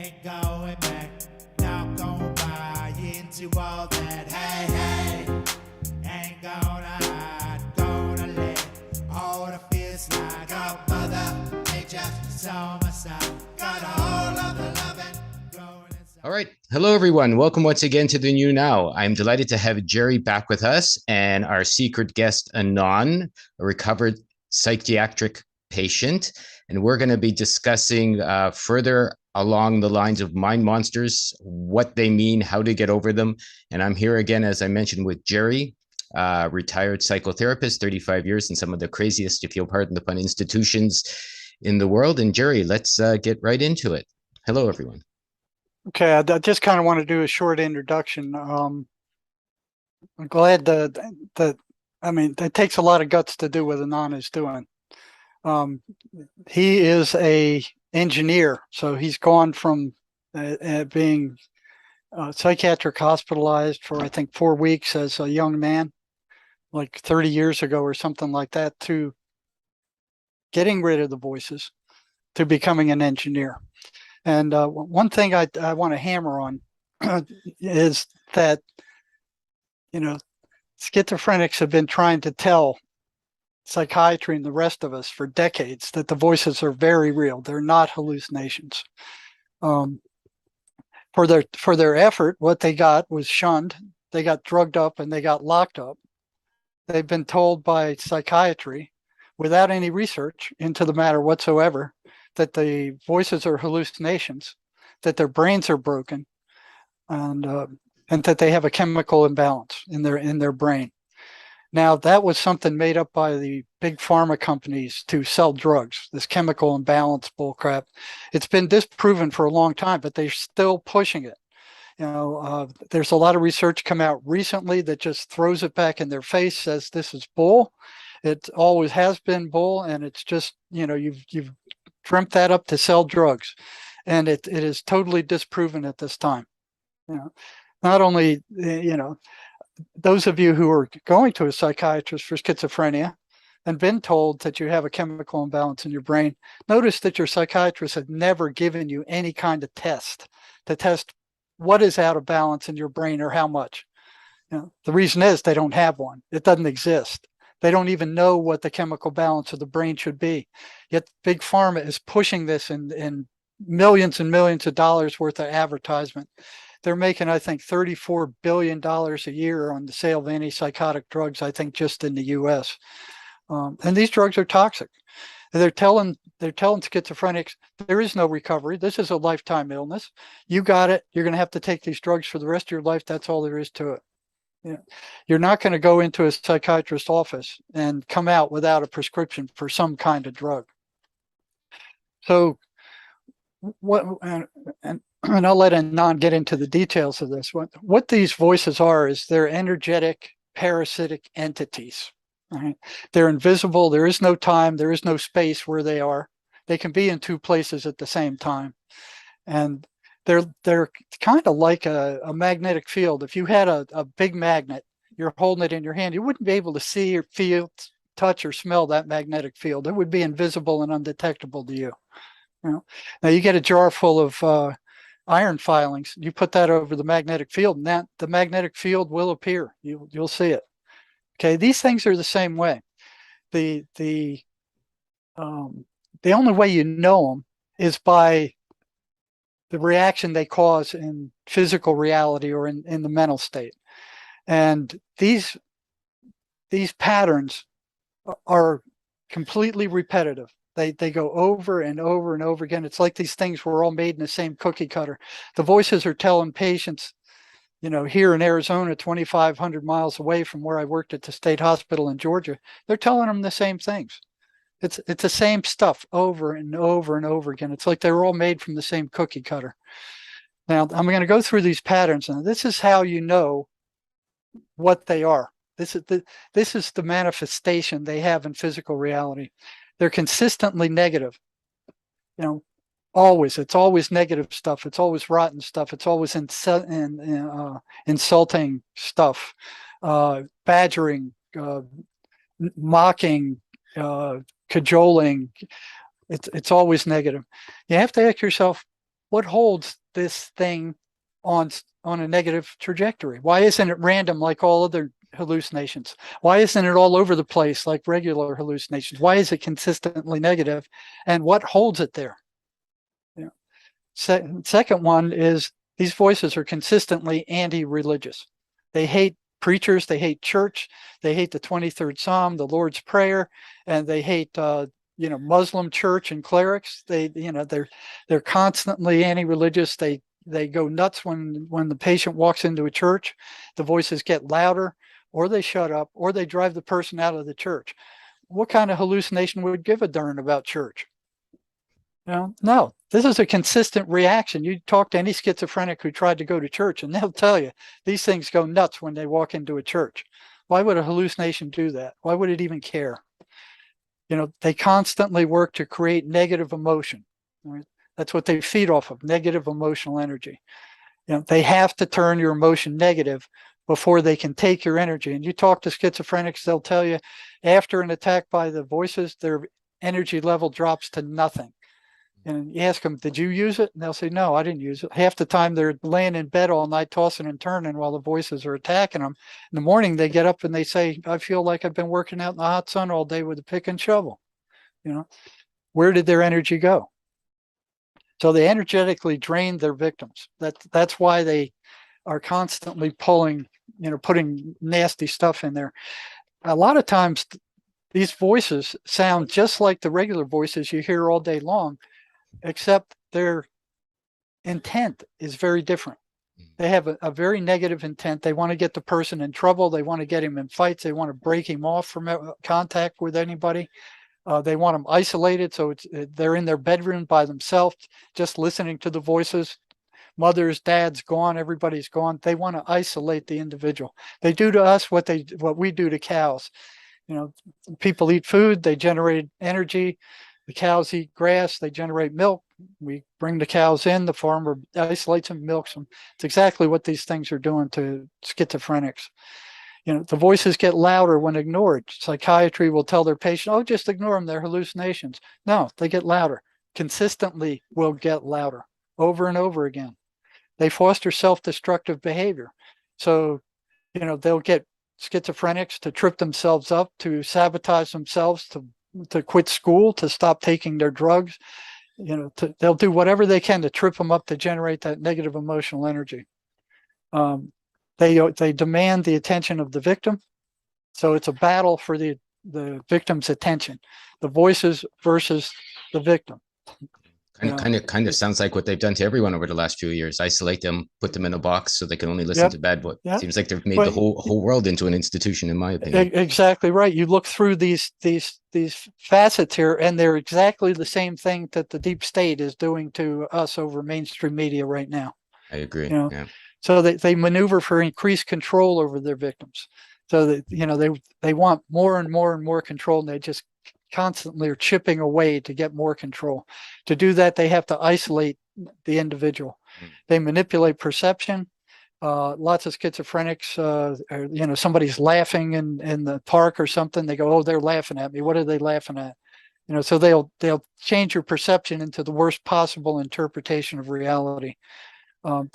ain't going back. Not gonna buy into all that. Hey, hey, ain't gonna hide, gonna let all the fears like a mother nature is on my side. Got a whole of the loving growing inside. All right. Hello, everyone. Welcome once again to the New Now. I'm delighted to have Jerry back with us and our secret guest, Anon, a recovered psychiatric patient. And we're going to be discussing further along the lines of mind monsters, what they mean, how to get over them. And I'm here again, as I mentioned, with Jerry, retired psychotherapist, 35 years in some of the craziest, if you'll pardon the pun, institutions in the world. And Jerry, let's get right into it. Hello, everyone. Okay, I just kind of want to do a short introduction. I'm glad that takes a lot of guts to do what Anon is doing. He is a engineer, so he's gone from being psychiatric hospitalized for, I think, 4 weeks as a young man, like 30 years ago or something like that, to getting rid of the voices, to becoming an engineer. And one thing I want to hammer on is that, schizophrenics have been trying to tell psychiatry and the rest of us for decades that the voices are very real. They're not hallucinations. For their effort, what they got was shunned. They got drugged up and they got locked up. They've been told by psychiatry, without any research into the matter whatsoever, that the voices are hallucinations, that their brains are broken, and that they have a chemical imbalance in their brain. Now, that was something made up by the big pharma companies to sell drugs, this chemical imbalance bullcrap. It's been disproven for a long time, but they're still pushing it. There's a lot of research come out recently that just throws it back in their face, says this is bull. It always has been bull, and it's just, you've dreamt that up to sell drugs, and it is totally disproven at this time. Not only, those of you who are going to a psychiatrist for schizophrenia and been told that you have a chemical imbalance in your brain, notice that your psychiatrist had never given you any kind of test to test what is out of balance in your brain or how much. The reason is they don't have one. It doesn't exist. They don't even know what the chemical balance of the brain should be. Yet Big Pharma is pushing this in millions and millions of dollars worth of advertisement. They're making, I think, $34 billion a year on the sale of antipsychotic drugs, I think, just in the US. And these drugs are toxic. They're telling schizophrenics, there is no recovery. This is a lifetime illness. You got it. You're going to have to take these drugs for the rest of your life. That's all there is to it. You're not going to go into a psychiatrist's office and come out without a prescription for some kind of drug. So and I'll let Anon get into the details of this. What these voices are is they're energetic, parasitic entities. Right? They're invisible. There is no time. There is no space where they are. They can be in two places at the same time. And they're kind of like a magnetic field. If you had a big magnet, you're holding it in your hand, you wouldn't be able to see or feel, touch, or smell that magnetic field. It would be invisible and undetectable to you. Now you get a jar full of iron filings. You put that over the magnetic field, and the magnetic field will appear. You'll see it. Okay, these things are the same way. The only way you know them is by the reaction they cause in physical reality or in the mental state. And these patterns are completely repetitive. They go over and over and over again. It's like these things were all made in the same cookie cutter. The voices are telling patients, here in Arizona, 2,500 miles away from where I worked at the state hospital in Georgia, they're telling them the same things. It's the same stuff over and over and over again. It's like they were all made from the same cookie cutter. Now, I'm going to go through these patterns, and this is how you know what they are. This is the manifestation they have in physical reality. They're consistently negative. Always. It's always negative stuff. It's always rotten stuff. It's always insulting stuff, badgering, mocking, cajoling. It's always negative. You have to ask yourself, what holds this thing on a negative trajectory? Why isn't it random like all other hallucinations? Why isn't it all over the place like regular hallucinations? Why is it consistently negative? And what holds it there? Second one is these voices are consistently anti-religious. They hate preachers, they hate church, they hate the 23rd Psalm, the Lord's Prayer, and they hate Muslim church and clerics. They're constantly anti-religious. They go nuts when the patient walks into a church. The voices get louder, or they shut up, or they drive the person out of the church. What kind of hallucination would give a darn about church? No, this is a consistent reaction. You talk to any schizophrenic who tried to go to church, and they'll tell you these things go nuts when they walk into a church. Why would a hallucination do that? Why would it even care? They constantly work to create negative emotion. Right? That's what they feed off of, negative emotional energy. They have to turn your emotion negative before they can take your energy. And you talk to schizophrenics, they'll tell you after an attack by the voices, their energy level drops to nothing. And you ask them, did you use it? And they'll say, no, I didn't use it. Half the time they're laying in bed all night, tossing and turning while the voices are attacking them. In the morning, they get up and they say, I feel like I've been working out in the hot sun all day with a pick and shovel. Where did their energy go? So they energetically drain their victims. That's why they are constantly putting nasty stuff in there. A lot of times these voices sound just like the regular voices you hear all day long, except their intent is very different. They have a very negative intent. They want to get the person in trouble. They want to get him in fights. They want to break him off from contact with anybody. They want them isolated, so they're in their bedroom by themselves, just listening to the voices. Mother's, dad's gone, everybody's gone. They want to isolate the individual. They do to us what we do to cows. People eat food, they generate energy. The cows eat grass, they generate milk. We bring the cows in, the farmer isolates them, milks them. It's exactly what these things are doing to schizophrenics. The voices get louder when ignored. Psychiatry will tell their patient, oh, just ignore them, they're hallucinations. No, they get louder. Consistently will get louder over and over again. They foster self-destructive behavior. So, they'll get schizophrenics to trip themselves up, to sabotage themselves, to quit school, to stop taking their drugs. They'll do whatever they can to trip them up to generate that negative emotional energy. They demand the attention of the victim. So it's a battle for the victim's attention, the voices versus the victim. Kind of sounds like what they've done to everyone over the last few years. Isolate them, put them in a box so they can only listen to bad boys. Yep. Seems like they've made the whole world into an institution, in my opinion. Exactly right. You look through these facets here, and they're exactly the same thing that the deep state is doing to us over mainstream media right now. I agree. Yeah. So they maneuver for increased control over their victims. So that they want more and more and more control, and they just constantly are chipping away to get more control. To do that, they have to isolate the individual. They manipulate perception. Lots of schizophrenics, somebody's laughing in the park or something. They go, oh, they're laughing at me. What are they laughing at? So they'll change your perception into the worst possible interpretation of reality. One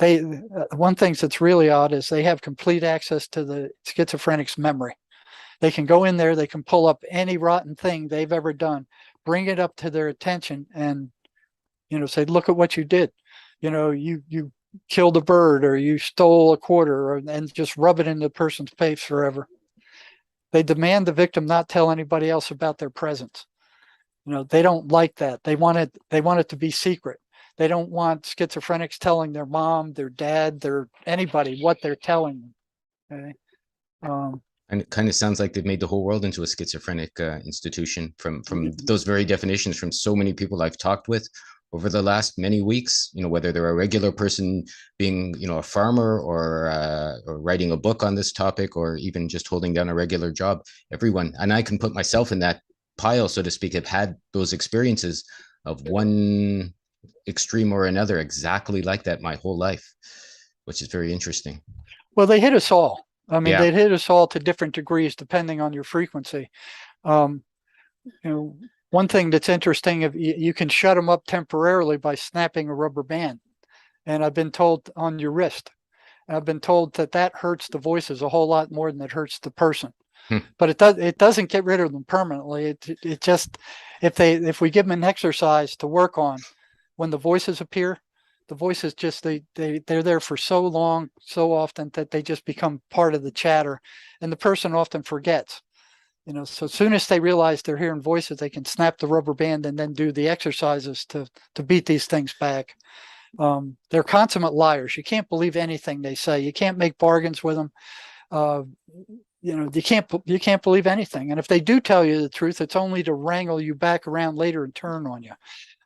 thing that's really odd is they have complete access to the schizophrenic's memory. They can go in there, they can pull up any rotten thing they've ever done, bring it up to their attention, and say, look at what you did. You killed a bird, or you stole a quarter, and just rub it in the person's face forever. They demand the victim not tell anybody else about their presence. They don't like that. They want it to be secret. They don't want schizophrenics telling their mom, their dad, anybody what they're telling them. Okay. And it kind of sounds like they've made the whole world into a schizophrenic institution from those very definitions from so many people I've talked with over the last many weeks, whether they're a regular person being, a farmer or writing a book on this topic, or even just holding down a regular job. Everyone, and I can put myself in that pile, so to speak, have had those experiences of one extreme or another exactly like that my whole life, which is very interesting. Well, they hit us all. I mean, they hit us all to different degrees depending on your frequency. One one thing that's interesting, if you can shut them up temporarily by snapping a rubber band. And I've been told on your wrist, I've been told that hurts the voices a whole lot more than it hurts the person. But it doesn't get rid of them permanently. It just, if we give them an exercise to work on, when the voices appear, the voices just, they're there for so long, so often, that they just become part of the chatter, and the person often forgets. So as soon as they realize they're hearing voices, they can snap the rubber band and then do the exercises to beat these things back. They're consummate liars. You can't believe anything they say. You can't make bargains with them. You can't believe anything. And if they do tell you the truth, it's only to wrangle you back around later and turn on you.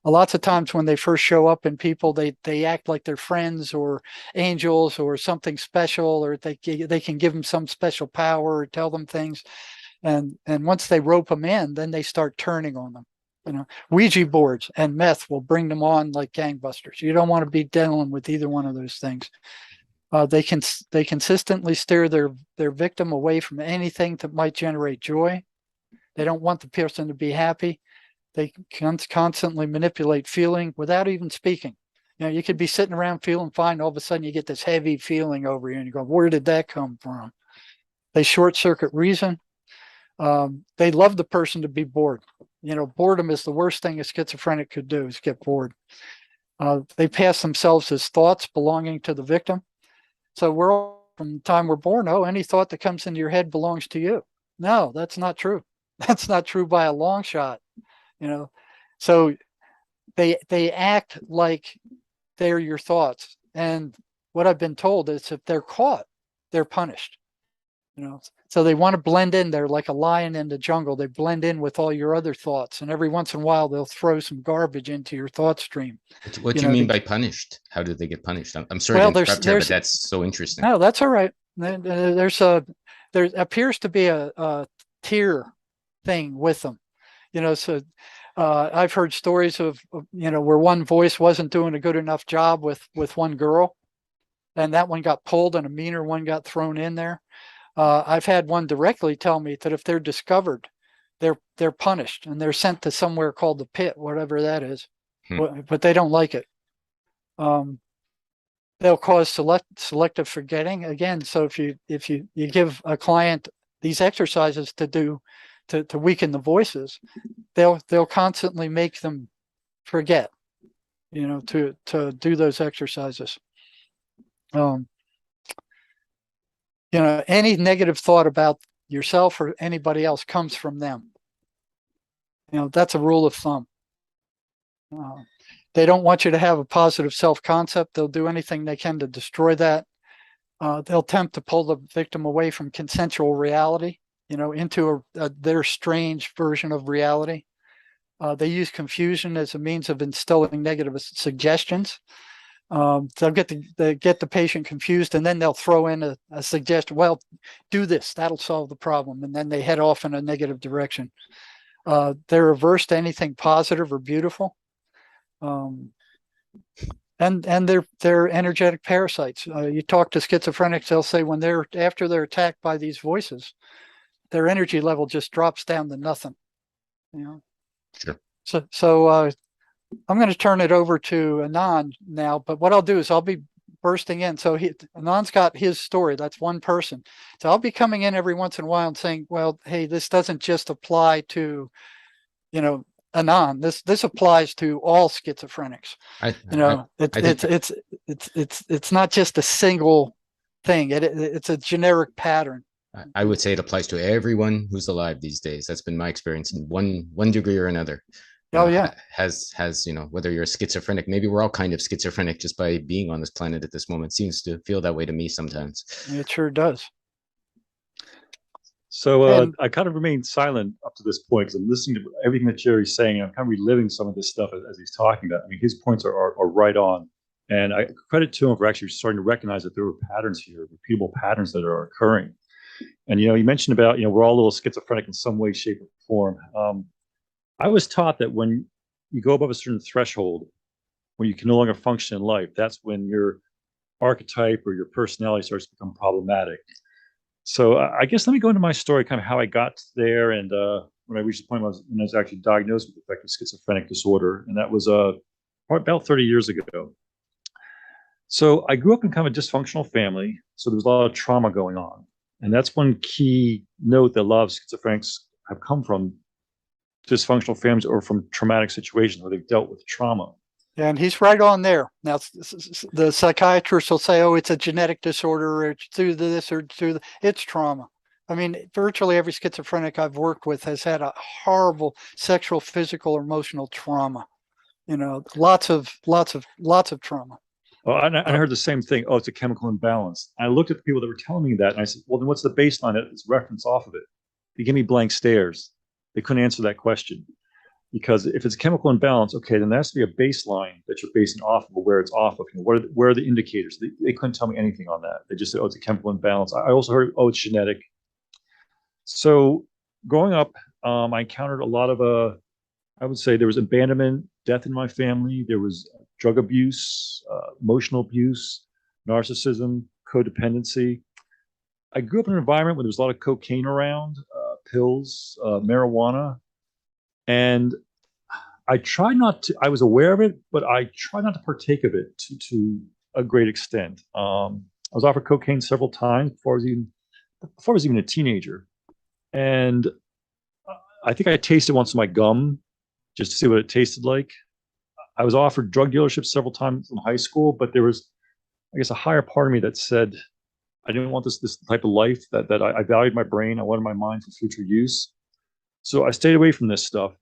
Lots of times when they first show up in people, they act like they're friends or angels or something special, or they can give them some special power or tell them things. And once they rope them in, then they start turning on them. Ouija boards and meth will bring them on like gangbusters. You don't want to be dealing with either one of those things. They consistently steer their victim away from anything that might generate joy. They don't want the person to be happy. They can constantly manipulate feeling without even speaking. You could be sitting around feeling fine. All of a sudden you get this heavy feeling over you and you go, where did that come from? They short circuit reason. They love the person to be bored. Boredom is the worst thing a schizophrenic could do, is get bored. They pass themselves as thoughts belonging to the victim. So we're all, from the time we're born, any thought that comes into your head belongs to you. No, that's not true. That's not true by a long shot. So they act like they're your thoughts. And what I've been told is if they're caught, they're punished. So they want to blend in. They're like a lion in the jungle. They blend in with all your other thoughts. And every once in a while, they'll throw some garbage into your thought stream. What do you mean by punished? How do they get punished? I'm sorry to interrupt here, but that's so interesting. No, that's all right. There appears to be a tier thing with them. So I've heard stories of where one voice wasn't doing a good enough job with one girl, and that one got pulled and a meaner one got thrown in there. I've had one directly tell me that if they're discovered, they're punished and they're sent to somewhere called the pit, whatever that is. But they don't like it. They'll cause selective forgetting again. So if you give a client these exercises to do to weaken the voices, they'll constantly make them forget, to do those exercises. Any negative thought about yourself or anybody else comes from them. That's a rule of thumb. They don't want you to have a positive self-concept. They'll do anything they can to destroy that. They'll attempt to pull the victim away from consensual reality, into their strange version of reality. They use confusion as a means of instilling negative suggestions. They'll get the patient confused, and then they'll throw in a suggestion. Well, do this, that'll solve the problem. And then they head off in a negative direction. They're averse to anything positive or beautiful. And they're energetic parasites. You talk to schizophrenics, they'll say after they're attacked by these voices, their energy level just drops down to nothing. Sure. So I'm going to turn it over to Anand now, but what I'll do is I'll be bursting in. So Anand's got his story. That's one person. So I'll be coming in every once in a while and saying, well, hey, this doesn't just apply to, Anand. This applies to all schizophrenics. It's not just a single thing. It's a generic pattern. I would say it applies to everyone who's alive these days. That's been my experience in one degree or another. Yeah. Has whether you're a schizophrenic, maybe we're all kind of schizophrenic just by being on this planet at this moment. Seems to feel that way to me sometimes. It sure does. So I kind of remained silent up to this point because I'm listening to everything that Jerry's saying. I'm kind of reliving some of this stuff as he's talking about. I mean, his points are right on. And I credit to him for actually starting to recognize that there were patterns here, repeatable patterns that are occurring. And, you mentioned about, we're all a little schizophrenic in some way, shape, or form. I was taught that when you go above a certain threshold, when you can no longer function in life, that's when your archetype or your personality starts to become problematic. So I guess let me go into my story, kind of how I got there and when I reached the point when I was actually diagnosed with affective schizophrenic disorder, and that was about 30 years ago. So I grew up in kind of a dysfunctional family, so there was a lot of trauma going on, and that's one key note that a lot of schizophrenics have come from dysfunctional families or from traumatic situations where they've dealt with trauma. And he's right on there. Now, the psychiatrist will say, oh, it's a genetic disorder, or it's through this, or it's trauma. I mean, virtually every schizophrenic I've worked with has had a horrible sexual, physical, or emotional trauma. Lots of trauma. Well, I heard the same thing. Oh, it's a chemical imbalance. I looked at the people that were telling me that, and I said, well, then what's the baseline that it's reference off of it? They give me blank stares. They couldn't answer that question. Because if it's chemical imbalance, okay, then there has to be a baseline that you're basing off of, where it's off of. Where are the indicators? They couldn't tell me anything on that. They just said, oh, it's a chemical imbalance. I also heard, oh, it's genetic. So growing up, I encountered a lot of, I would say there was abandonment, death in my family. There was drug abuse, emotional abuse, narcissism, codependency. I grew up in an environment where there was a lot of cocaine around, pills, marijuana. And I tried not to, I was aware of it, but I tried not to partake of it to a great extent. I was offered cocaine several times before I was even a teenager. And I think I tasted once in my gum just to see what it tasted like. I was offered drug dealerships several times in high school, but there was, I guess, a higher part of me that said, I didn't want this type of life, that I valued my brain. I wanted my mind for future use. So I stayed away from this stuff.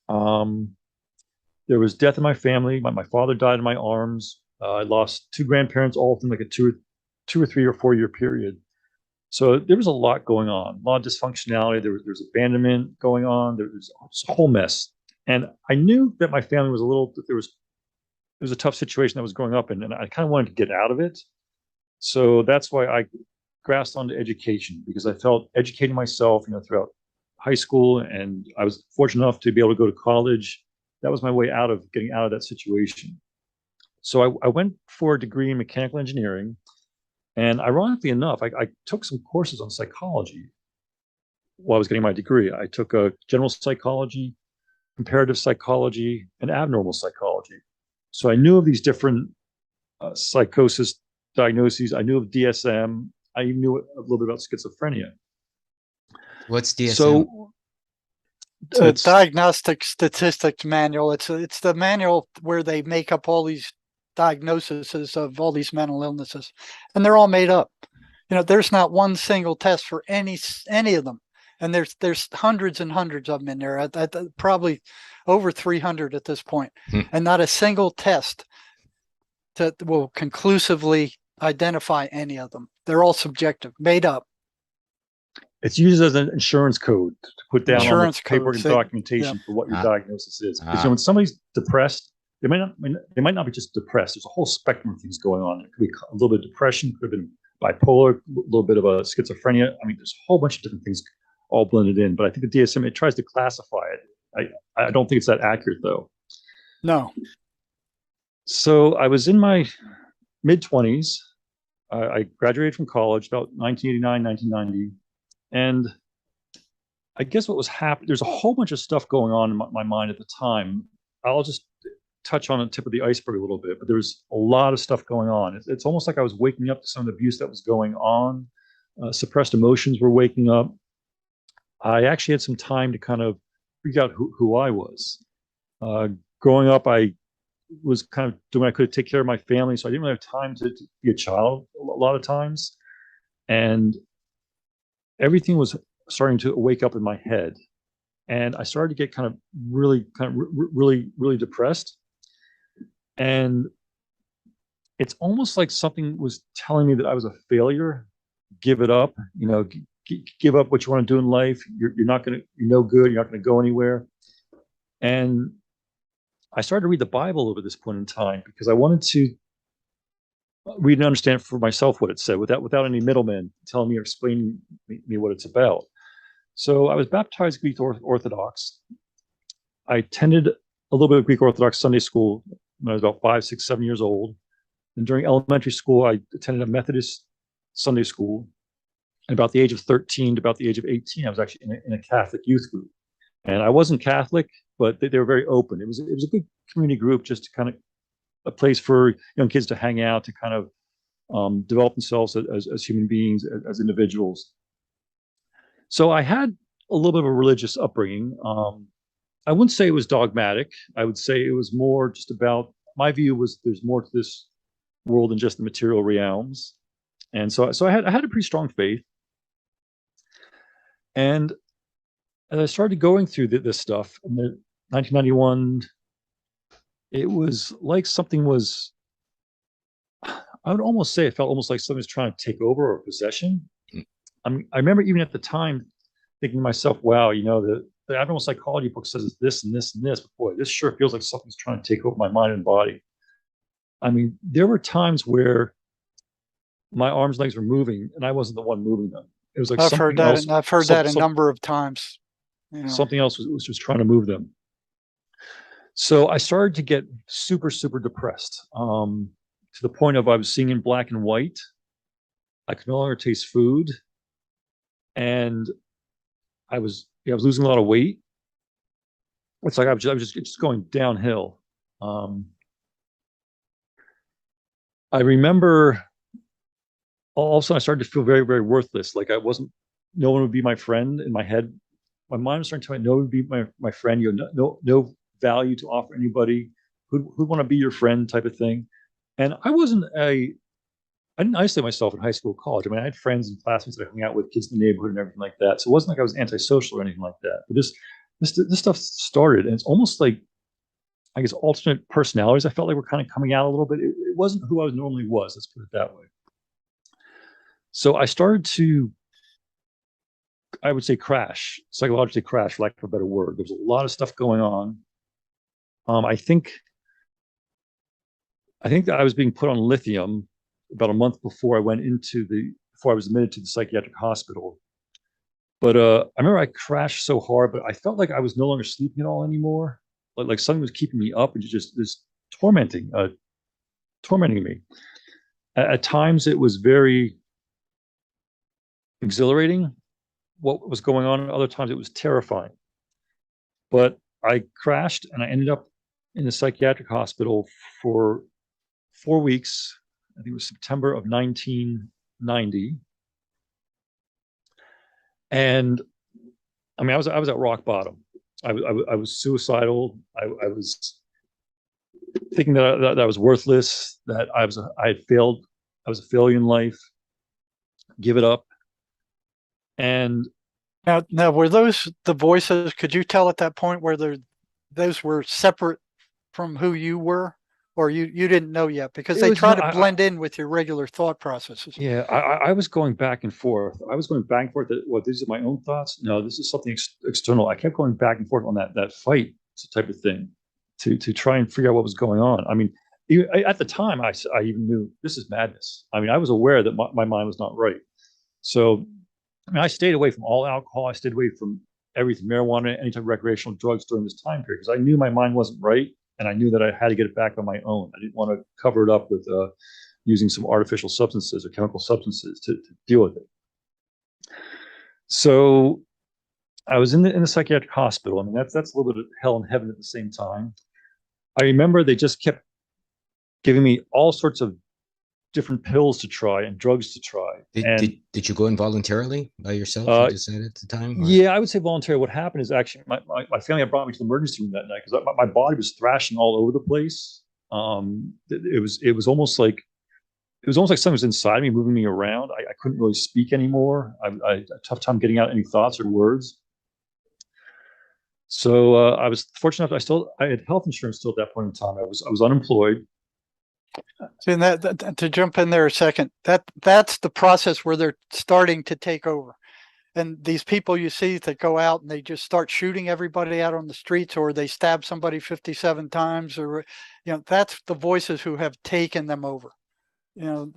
There was death in my family. My father died in my arms. I lost 2 grandparents all within like a 2 or 3 or 4 year period. So there was a lot going on, a lot of dysfunctionality. There was abandonment going on. There was a whole mess. And I knew that my family was there was a tough situation that was growing up in, and I kind of wanted to get out of it. So that's why I grasped onto education, because I felt educating myself, throughout high school, and I was fortunate enough to be able to go to college. That was my way out of getting out of that situation. So I went for a degree in mechanical engineering, and ironically enough, I took some courses on psychology while I was getting my degree. I took a general psychology, comparative psychology, and abnormal psychology. So I knew of these different psychosis diagnoses. I knew of DSM. I even knew a little bit about schizophrenia. What's DSM? So it's Diagnostic Statistics Manual. It's the manual where they make up all these diagnoses of all these mental illnesses, and they're all made up. There's not one single test for any of them, and there's hundreds and hundreds of them in there. Probably over 300 at this point, and not a single test that will conclusively identify any of them. They're all subjective, made up. It's used as an insurance code to put down on the paperwork and documentation for what your diagnosis is. Because when somebody's depressed, they might not be just depressed. There's a whole spectrum of things going on. It could be a little bit of depression, could have been bipolar, a little bit of a schizophrenia. I mean, there's a whole bunch of different things all blended in. But I think the DSM, it tries to classify it. I don't think it's that accurate, though. No. So I was in my mid-20s. I graduated from college about 1989, 1990. And I guess what was happening, there's a whole bunch of stuff going on in my mind at the time. I'll just touch on the tip of the iceberg a little bit, but there was a lot of stuff going on. It's almost like I was waking up to some of the abuse that was going on. Suppressed emotions were waking up. I actually had some time to kind of figure out who I was. Growing up, I was kind of doing what I could to take care of my family, so I didn't really have time to be a child a lot of times. And everything was starting to wake up in my head, and I started to get really depressed. And it's almost like something was telling me that I was a failure. Give it up, give up what you want to do in life. You're no good. You're not going to go anywhere. And I started to read the Bible over this point in time because I wanted to read and understand for myself what it said without any middlemen telling me or explaining me what it's about. So I was baptized Greek Orthodox. I attended a little bit of Greek Orthodox Sunday school when I was about 5, 6, 7 years old. And during elementary school, I attended a Methodist Sunday school. And about the age of 13 to about the age of 18, I was actually in a Catholic youth group. And I wasn't Catholic, but they were very open. It was a good community group, just to kind of a place for young kids to hang out, to kind of develop themselves as human beings, as individuals. So I had a little bit of a religious upbringing. I wouldn't say it was dogmatic. I would say it was more just about, my view was there's more to this world than just the material realms. And so I had a pretty strong faith. And as I started going through this stuff in the 1991, it was like something was, I would almost say it felt almost like something was trying to take over, or possession. I mean, I remember even at the time thinking to myself, wow, you know, the abnormal psychology book says it's this and this and this, but boy, this sure feels like something's trying to take over my mind and body. I mean, there were times where my arms and legs were moving and I wasn't the one moving them. It was like I've heard that. I've heard that a number of times. You know. Something else was just trying to move them. So I started to get super, super depressed, to the point of I was seeing in black and white. I could no longer taste food, and I was losing a lot of weight. It's like I was just going downhill. I remember all of a sudden I started to feel very, very worthless. Like no one would be my friend in my head. My mind was starting to tell me no one would be my friend. You have no value to offer anybody. Who'd want to be your friend, type of thing. And I didn't isolate myself in high school, college. I mean, I had friends and classmates that I hung out with, kids in the neighborhood and everything like that. So it wasn't like I was antisocial or anything like that. But this stuff started, and it's almost like, I guess, alternate personalities I felt like were kind of coming out a little bit. It wasn't who I normally was, let's put it that way. So I started to, I would say, psychologically crash, for lack of a better word. There was a lot of stuff going on. I think that I was being put on lithium about a month before I was admitted to the psychiatric hospital. But I remember I crashed so hard, but I felt like I was no longer sleeping at all anymore. Like something was keeping me up and just tormenting me. At times it was very exhilarating what was going on. Other times it was terrifying. But I crashed and I ended up in the psychiatric hospital for 4 weeks. I think it was September of 1990. And I mean, I was at rock bottom. I was suicidal. I was thinking that I was worthless, that I had failed. I was a failure in life. Give it up. And now were those the voices? Could you tell at that point whether those were separate from who you were, or you didn't know yet, because they try to blend in with your regular thought processes? Yeah, I was going back and forth. I was going back and forth. What, these are my own thoughts? No, this is something external. I kept going back and forth on that fight type of thing to try and figure out what was going on. I mean, at the time, I even knew this is madness. I mean, I was aware that my mind was not right. So, I mean, I stayed away from all alcohol. I stayed away from everything, marijuana, any type of recreational drugs during this time period, because I knew my mind wasn't right. And I knew that I had to get it back on my own. I didn't want to cover it up with using some artificial substances or chemical substances to deal with it. So I was in the psychiatric hospital. I mean, that's a little bit of hell and heaven at the same time. I remember they just kept giving me all sorts of different pills to try and drugs to try. Did you go in voluntarily by yourself? You decided at the time? Or? Yeah, I would say voluntary. What happened is actually my family had brought me to the emergency room that night because my body was thrashing all over the place. It was almost like something was inside me, moving me around. I couldn't really speak anymore. I had a tough time getting out any thoughts or words. So I was fortunate enough. I had health insurance still at that point in time. I was unemployed. See, and that to jump in there a second, that's the process where they're starting to take over. And these people you see that go out and they just start shooting everybody out on the streets, or they stab somebody 57 times, or, you know, that's the voices who have taken them over. You know,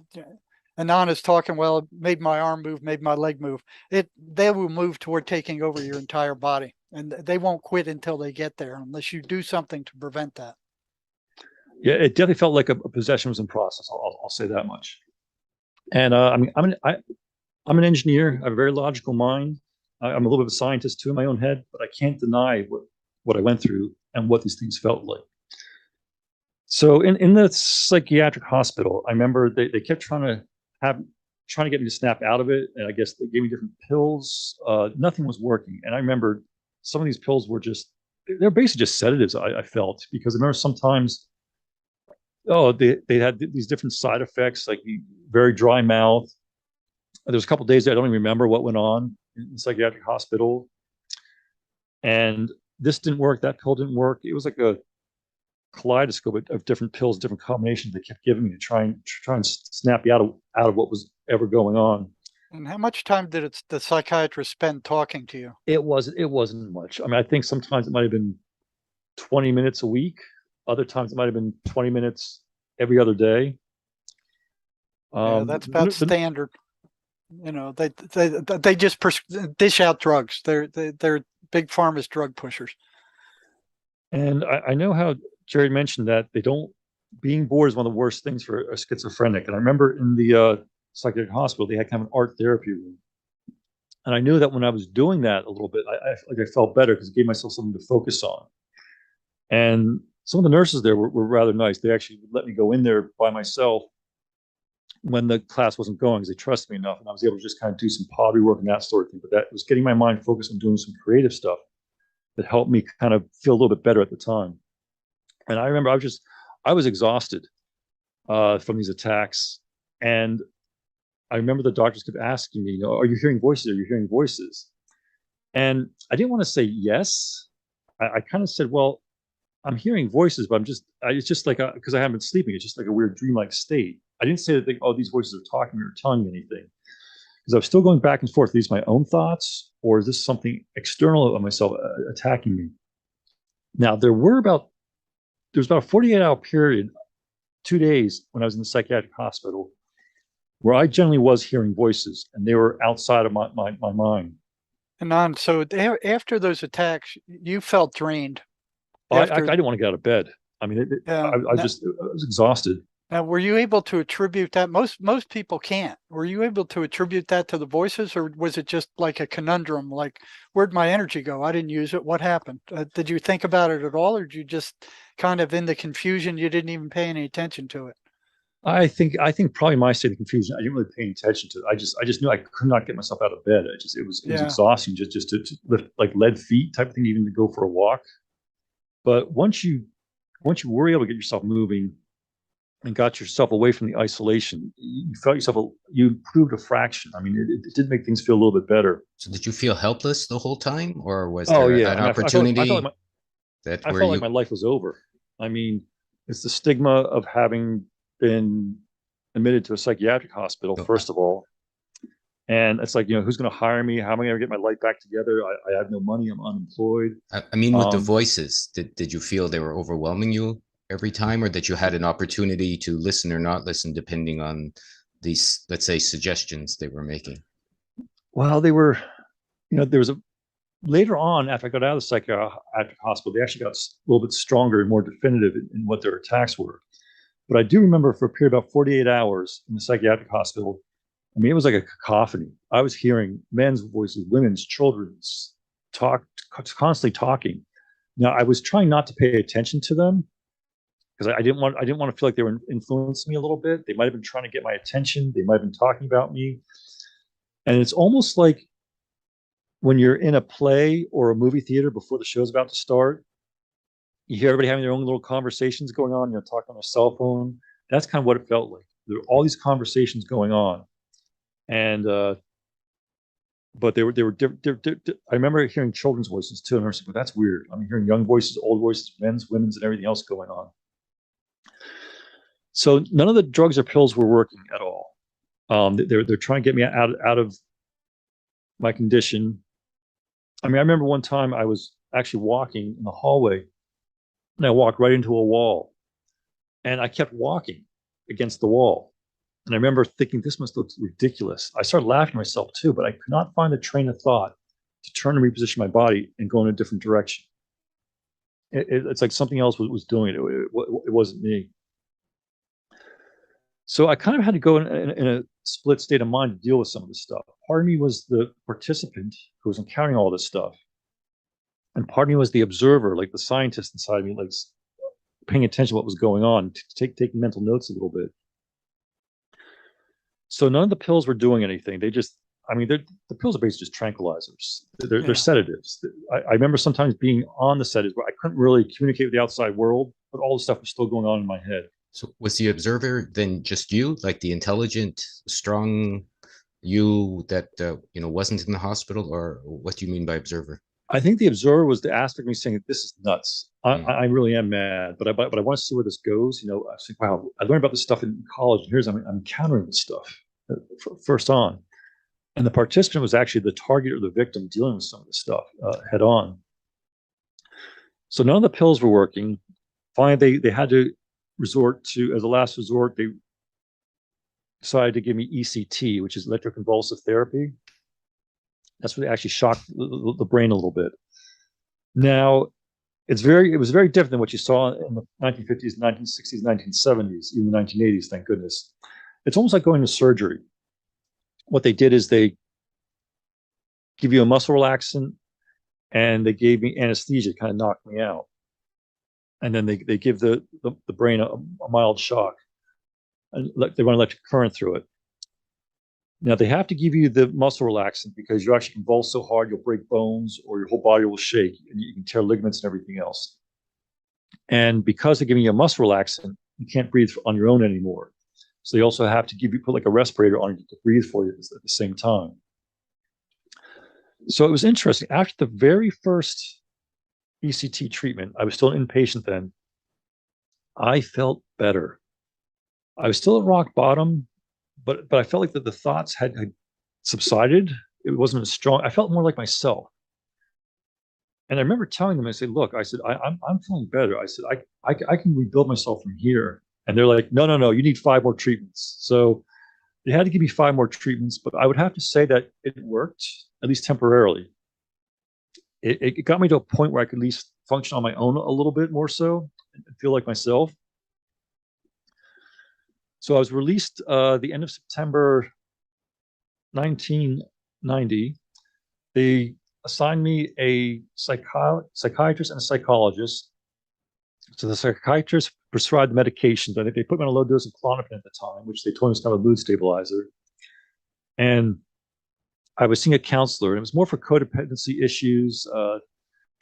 Anand is talking, well, it made my arm move, made my leg move. They will move toward taking over your entire body, and they won't quit until they get there, unless you do something to prevent that. Yeah, it definitely felt like a possession was in process. I'll say that much. And I mean, I'm an engineer. I have a very logical mind. I'm a little bit of a scientist too in my own head, but I can't deny what I went through and what these things felt like. So in the psychiatric hospital, I remember they kept trying to get me to snap out of it. And I guess they gave me different pills. Nothing was working. And I remember some of these pills were they're basically just sedatives, I felt, because I remember sometimes, they had these different side effects, like very dry mouth. There was a couple of days that I don't even remember what went on in the psychiatric hospital. And this didn't work. That pill didn't work. It was like a kaleidoscope of different pills, different combinations they kept giving me to try and snap you out of what was ever going on. And how much time did the psychiatrist spend talking to you? It wasn't much. I mean, I think sometimes it might have been 20 minutes a week. Other times it might have been 20 minutes every other day. Yeah, that's about standard. You know, they just dish out drugs. They're big pharma's drug pushers. And I know how Jerry mentioned that being bored is one of the worst things for a schizophrenic. And I remember in the psychiatric hospital, they had kind of an art therapy room. And I knew that when I was doing that a little bit, I felt better because it gave myself something to focus on. And some of the nurses there were rather nice. They actually would let me go in there by myself when the class wasn't going because they trusted me enough. And I was able to just kind of do some pottery work and that sort of thing. But that was getting my mind focused on doing some creative stuff that helped me kind of feel a little bit better at the time. And I remember I was exhausted from these attacks. And I remember the doctors kept asking me, are you hearing voices? Are you hearing voices? And I didn't want to say yes. I kind of said, well, I'm hearing voices, but it's just like, because I haven't been sleeping, it's just like a weird dreamlike state. I didn't say that these voices are talking or telling me anything. Because I was still going back and forth. Are these my own thoughts, or is this something external of myself attacking me? Now, there was about a 48-hour period, 2 days when I was in the psychiatric hospital, where I generally was hearing voices, and they were outside of my mind. And so after those attacks, you felt drained. I didn't want to get out of bed. I mean, I was exhausted. Now, were you able to attribute that? Most people can't. Were you able to attribute that to the voices, or was it just like a conundrum? Like, where'd my energy go? I didn't use it. What happened? Did you think about it at all, or did you just kind of in the confusion, you didn't even pay any attention to it? I think probably my state of confusion, I didn't really pay attention to it. I just knew I could not get myself out of bed. It was exhausting just to lift like lead feet type of thing, even to go for a walk. But once you were able to get yourself moving and got yourself away from the isolation, you felt yourself, you improved a fraction. I mean, it did make things feel a little bit better. So did you feel helpless the whole time, or was there an opportunity I felt like my life was over. I mean, it's the stigma of having been admitted to a psychiatric hospital, first of all. And it's like, who's going to hire me? How am I going to get my life back together? I have no money. I'm unemployed. I mean, with the voices, did you feel they were overwhelming you every time, or that you had an opportunity to listen or not listen, depending on these, let's say, suggestions they were making? Well, they were, there was later on, after I got out of the psychiatric hospital, they actually got a little bit stronger and more definitive in what their attacks were. But I do remember for a period of about 48 hours in the psychiatric hospital, I mean, it was like a cacophony. I was hearing men's voices, women's, children's constantly talking. Now, I was trying not to pay attention to them because I didn't want to feel like they were influencing me a little bit. They might have been trying to get my attention. They might have been talking about me. And it's almost like when you're in a play or a movie theater before the show's about to start, you hear everybody having their own little conversations going on, talking on their cell phone. That's kind of what it felt like. There were all these conversations going on. And but they were different. I remember hearing children's voices too, and I was like, well, that's weird. I'm hearing young voices, old voices, men's, women's, and everything else going on. So none of the drugs or pills were working at all. They're trying to get me out of my condition. I mean, I remember one time I was actually walking in the hallway, and I walked right into a wall, and I kept walking against the wall. And I remember thinking, this must look ridiculous. I started laughing at myself too, but I could not find a train of thought to turn and reposition my body and go in a different direction. It's like something else was doing it. It wasn't me. So I kind of had to go in a split state of mind to deal with some of this stuff. Part of me was the participant who was encountering all this stuff. And part of me was the observer, like the scientist inside of me, like paying attention to what was going on, taking mental notes a little bit. So none of the pills were doing anything. They just, I mean, the pills are basically just tranquilizers. They're sedatives. I remember sometimes being on the sedatives where I couldn't really communicate with the outside world, but all the stuff was still going on in my head. So was the observer then just you, like the intelligent, strong you that wasn't in the hospital, or what do you mean by observer? I think the observer was the aspect of me saying, "This is nuts. I really am mad, but I want to see where this goes." I was like, "Wow, I learned about this stuff in college, and here's I'm encountering this stuff first on." And the participant was actually the target or the victim dealing with some of this stuff head on. So none of the pills were working. Finally, they had to resort to, as a last resort, they decided to give me ECT, which is electroconvulsive therapy. That's what actually shocked the brain a little bit. Now, it was very different than what you saw in the 1950s, 1960s, 1970s, even the 1980s, thank goodness. It's almost like going to surgery. What they did is they give you a muscle relaxant, and they gave me anesthesia, kind of knocked me out. And then they give the brain a mild shock, and they run electric current through it. Now, they have to give you the muscle relaxant because you actually convulse so hard you'll break bones or your whole body will shake and you can tear ligaments and everything else. And because they're giving you a muscle relaxant, you can't breathe on your own anymore. So they also have to put like a respirator on you to breathe for you at the same time. So it was interesting. After the very first ECT treatment, I was still an inpatient then, I felt better. I was still at rock bottom, but I felt like that the thoughts had subsided. It wasn't as strong. I felt more like myself. And I remember telling them, I said, "Look," I said, I'm feeling better. I said, I can rebuild myself from here. And they're like, no, you need 5 more treatments. So they had to give me 5 more treatments, but I would have to say that it worked, at least temporarily. It got me to a point where I could at least function on my own a little bit more so and feel like myself. So I was released the end of September 1990. They assigned me a psychiatrist and a psychologist. So the psychiatrist prescribed medications. I think they put me on a low dose of Klonopin at the time, which they told me was kind of a mood stabilizer. And I was seeing a counselor, and it was more for codependency issues,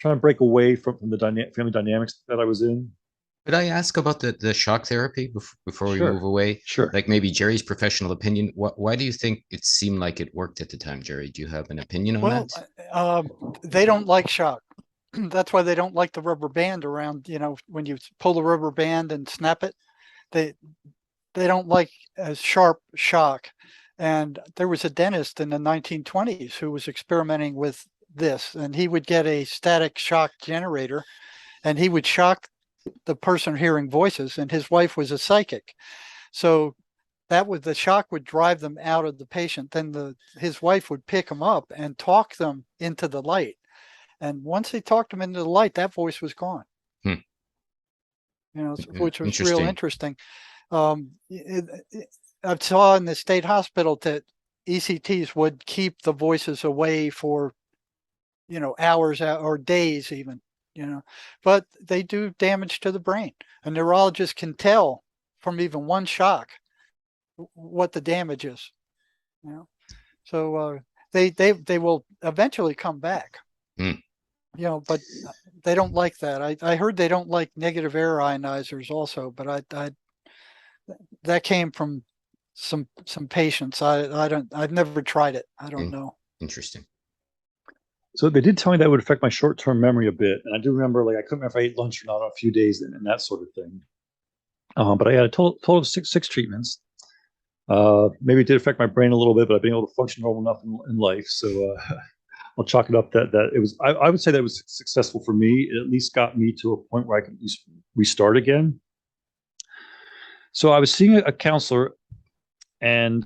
trying to break away from the family dynamics that I was in. Could I ask about the shock therapy before we move away? Sure. Like maybe Jerry's professional opinion. Why do you think it seemed like it worked at the time, Jerry? Do you have an opinion on that? They don't like shock. That's why they don't like the rubber band around, when you pull the rubber band and snap it, they don't like a sharp shock. And there was a dentist in the 1920s who was experimenting with this, and he would get a static shock generator and he would shock the person hearing voices, and his wife was a psychic. So the shock would drive them out of the patient. Then his wife would pick them up and talk them into the light. And once they talked them into the light, that voice was gone. Which was real interesting. I saw in the state hospital that ECTs would keep the voices away for, hours or days even, but they do damage to the brain. A neurologist can tell from even one shock what the damage is, so they will eventually come back. But they don't like that. I heard they don't like negative air ionizers also, but that came from some patients. I've never tried it. I don't know. Interesting. So they did tell me that would affect my short-term memory a bit. And I do remember, I couldn't remember if I ate lunch or not on a few days and that sort of thing. But I had a total of six treatments. Maybe it did affect my brain a little bit, but I've been able to function normal enough in life. So I'll chalk it up that it was, I would say that it was successful for me. It at least got me to a point where I could at least restart again. So I was seeing a counselor, and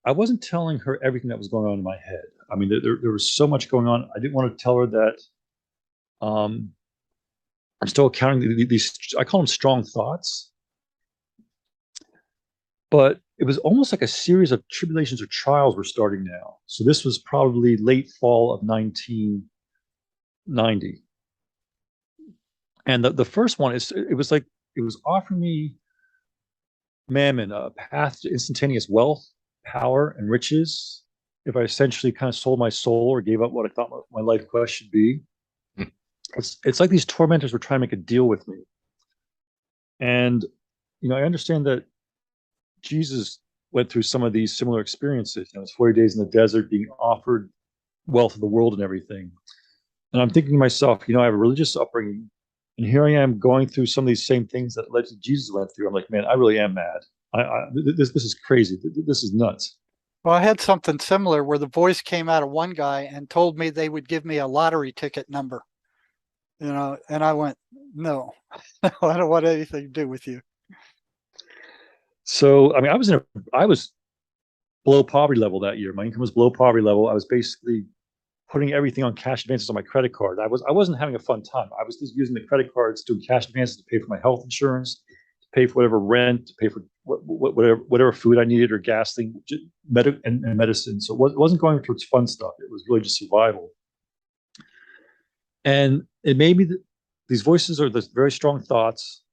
I wasn't telling her everything that was going on in my head. I mean, there was so much going on. I didn't want to tell her that I'm still counting these, I call them strong thoughts. But it was almost like a series of tribulations or trials were starting now. So this was probably late fall of 1990. And the first one is, it was like, it was offering me mammon, a path to instantaneous wealth, power, and riches if I essentially kind of sold my soul or gave up what I thought my life quest should be. It's like these tormentors were trying to make a deal with me. And, I understand that Jesus went through some of these similar experiences. It's 40 days in the desert, being offered wealth of the world and everything. And I'm thinking to myself, I have a religious upbringing, and here I am going through some of these same things that led to Jesus went through. I'm like, man, I really am mad. This is crazy. This is nuts. Well, I had something similar where the voice came out of one guy and told me they would give me a lottery ticket number, and I went, no, I don't want anything to do with you. So, I mean, I was below poverty level that year. My income was below poverty level. I was basically putting everything on cash advances on my credit card. I wasn't having a fun time. I was just using the credit cards, doing cash advances to pay for my health insurance, to pay for whatever rent, to pay for whatever food I needed or gas thing, and medicine. So it wasn't going towards fun stuff. It was really just survival. And it made me, these voices are this very strong thoughts,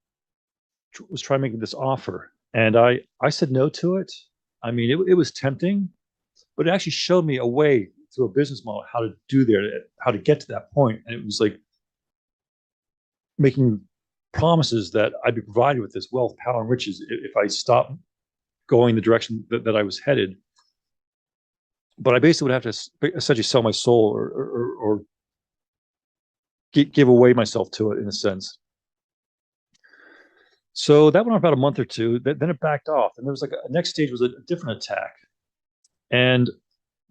was trying to make me this offer. And I said no to it. I mean, it was tempting, but it actually showed me a way through a business model how to do there, how to get to that point. And it was like making promises that I'd be provided with this wealth, power, and riches if I stopped going the direction that I was headed. But I basically would have to essentially sell my soul or give away myself to it in a sense. So that went on about a month or two. Then it backed off, and there was like a next stage was a different attack. And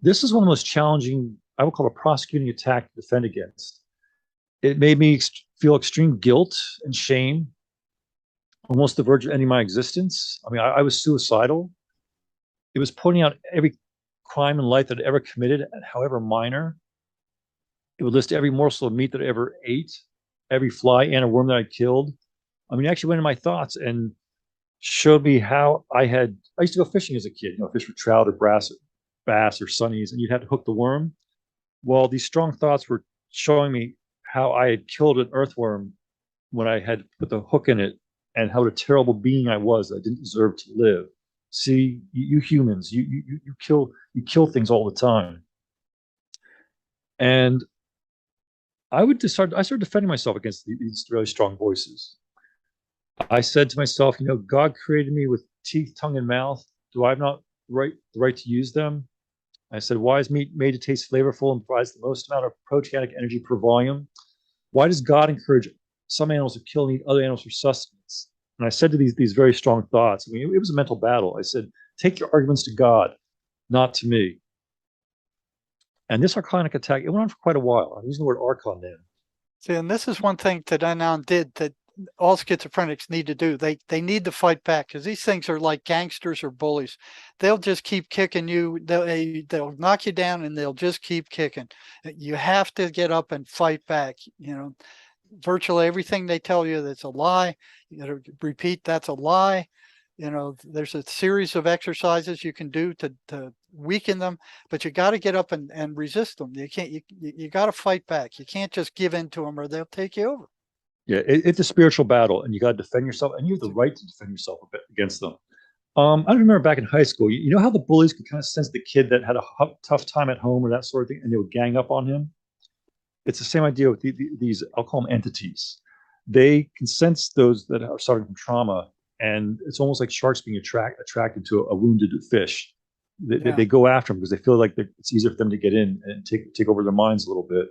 this is one of the most challenging, I would call a prosecuting attack to defend against. It made me feel extreme guilt and shame, almost the verge of ending my existence. I mean, I was suicidal. It was pointing out every crime in life that I'd ever committed, however minor. It would list every morsel of meat that I ever ate, every fly and a worm that I killed. I mean, it actually went into my thoughts and showed me how I used to go fishing as a kid, fish for trout or bass or sunnies, and you'd have to hook the worm. Well, these strong thoughts were showing me how I had killed an earthworm when I had put the hook in it, and how a terrible being I was. I didn't deserve to live. See, you humans, you kill things all the time. And I started defending myself against these really strong voices. I said to myself, God created me with teeth, tongue, and mouth. Do I have not the right to use them? I said, why is meat made to taste flavorful and provides the most amount of proteinic energy per volume? Why does God encourage some animals to kill and eat other animals for sustenance? And I said to these very strong thoughts, I mean, it was a mental battle. I said, take your arguments to God, not to me. And this archonic attack, it went on for quite a while. I'm using the word archon there. See, and this is one thing that Anon did that all schizophrenics need to do. They need to fight back, because these things are like gangsters or bullies. They'll just keep kicking you. They'll knock you down, and they'll just keep kicking. You have to get up and fight back. Virtually everything they tell you that's a lie. You got to repeat that's a lie. There's a series of exercises you can do to weaken them, but you got to get up and resist them. You can't. You got to fight back. You can't just give in to them, or they'll take you over. Yeah, it's a spiritual battle, and you got to defend yourself, and you have the right to defend yourself against them. I remember back in high school, you know how the bullies could kind of sense the kid that had a tough time at home or that sort of thing, and they would gang up on him? It's the same idea with these, I'll call them entities. They can sense those that are suffering from trauma, and it's almost like sharks being attracted to a wounded fish. They go after them because they feel like it's easier for them to get in and take over their minds a little bit.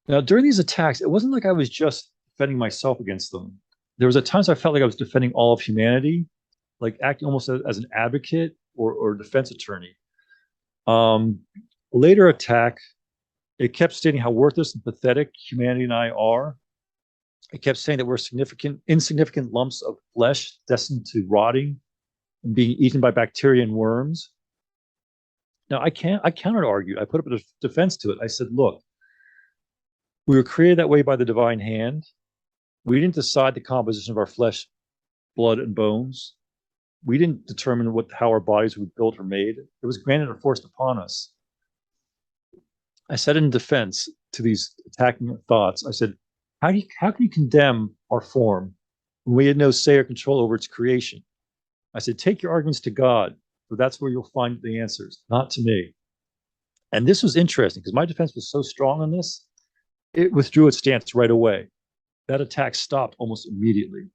Now, during these attacks, it wasn't like I was just defending myself against them. There was at times I felt like I was defending all of humanity, like acting almost as an advocate or defense attorney. Later attack, it kept stating how worthless and pathetic humanity and I are. It kept saying that we're insignificant lumps of flesh destined to rotting and being eaten by bacteria and worms. Now, I counter-argued. I put up a defense to it. I said, look, we were created that way by the divine hand. We didn't decide the composition of our flesh, blood, and bones. We didn't determine how our bodies were built or made. It was granted or forced upon us. I said in defense to these attacking thoughts, I said, how can you condemn our form when we had no say or control over its creation? I said, take your arguments to God, for that's where you'll find the answers, not to me. And this was interesting because my defense was so strong on this, it withdrew its stance right away. That attack stopped almost immediately.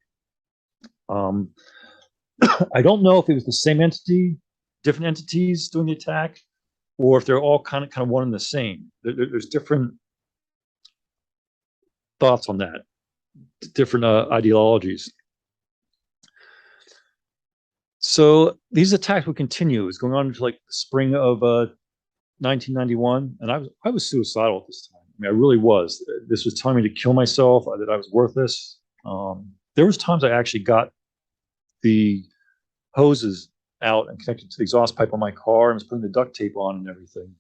I don't know if it was the same entity, different entities doing the attack, or if they're all kind of one and the same. There's different thoughts on that, different ideologies. So these attacks would continue. It was going on until like the spring of 1991, and I was suicidal at this time. I mean, I really was. This was telling me to kill myself, that I was worthless. There was times I actually got the hoses out and connected to the exhaust pipe on my car and was putting the duct tape on and everything.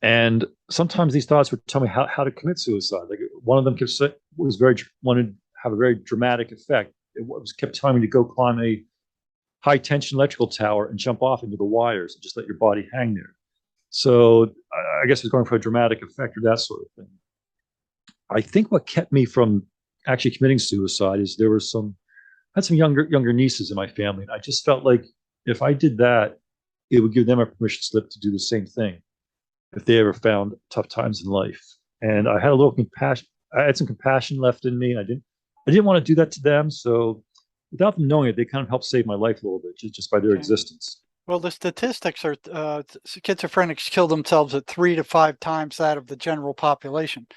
And sometimes these thoughts would tell me how to commit suicide. Like one of them wanted to have a very dramatic effect. It kept telling me to go climb a high tension electrical tower and jump off into the wires and just let your body hang there. So I guess it was going for a dramatic effect or that sort of thing. I think what kept me from actually committing suicide is I had some younger nieces in my family, and I just felt like if I did that, it would give them a permission slip to do the same thing if they ever found tough times in life. And I had a little compassion. I had some compassion left in me. I didn't want to do that to them. So without them knowing it, they kind of helped save my life a little bit just by their existence. Well, the statistics are schizophrenics kill themselves at 3 to 5 times that of the general population.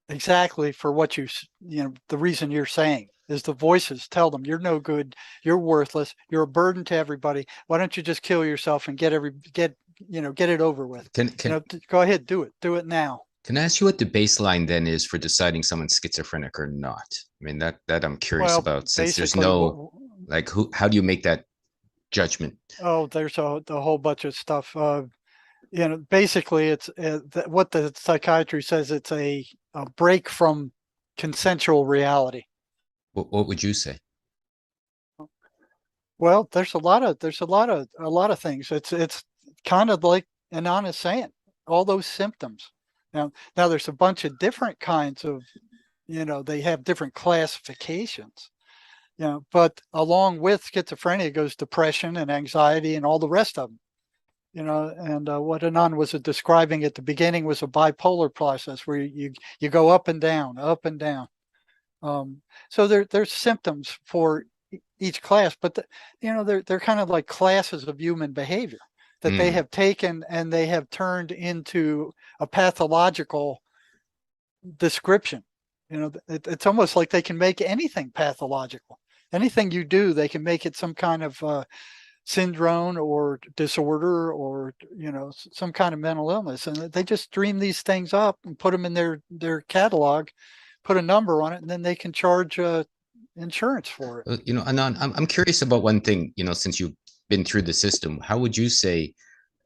Exactly for what the reason you're saying is the voices tell them you're no good, you're worthless, you're a burden to everybody. Why don't you just kill yourself and get it over with? Go ahead, do it now. Can I ask you what the baseline then is for deciding someone's schizophrenic or not? I mean, that I'm curious about, since there's no, like, how do you make that judgment? Oh, there's a whole bunch of stuff. Basically it's what the psychiatry says, it's a break from consensual reality. What would you say? Well, there's a lot of things. It's kind of like Anand is saying, all those symptoms. Now there's a bunch of different kinds of, they have different classifications. But along with schizophrenia goes depression and anxiety and all the rest of them. And what Anand was describing at the beginning was a bipolar process where you go up and down, up and down. So there's symptoms for each class, but they're kind of like classes of human behavior that they have taken and they have turned into a pathological description. It's almost like they can make anything pathological. Anything you do, they can make it some kind of syndrome or disorder or some kind of mental illness, and they just dream these things up and put them in their catalog, put a number on it, and then they can charge insurance for it. Anand, I'm curious about one thing. Since you've been through the system, how would you say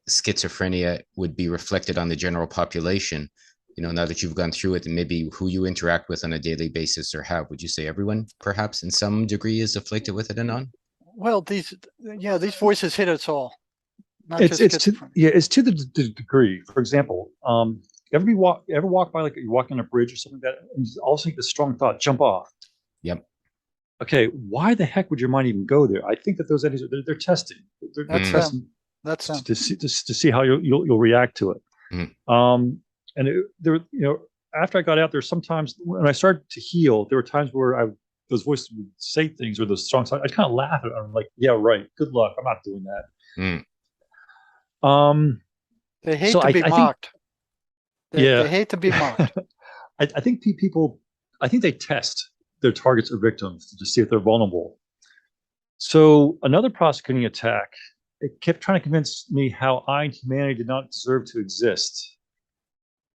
schizophrenia would be reflected on the general population? Now that you've gone through it, and maybe who you interact with on a daily basis, or have, would you say everyone perhaps in some degree is afflicted with it, Anand? Well, these voices hit us all. It's to the degree. For example, ever walk by, like you're walking on a bridge or something like that, and you also get the strong thought, jump off. Yep. Okay, why the heck would your mind even go there? I think that those entities they're testing. They're testing. That's them. To see how you'll react to it. After I got out there, sometimes when I started to heal, there were times where those voices would say things, or those strong thoughts. I kind of laugh at it. I'm like, yeah, right. Good luck. I'm not doing that. They hate to be mocked. They hate to be mocked. I think people, they test their targets or victims to see if they're vulnerable. So another prosecuting attack, it kept trying to convince me how I and humanity did not deserve to exist.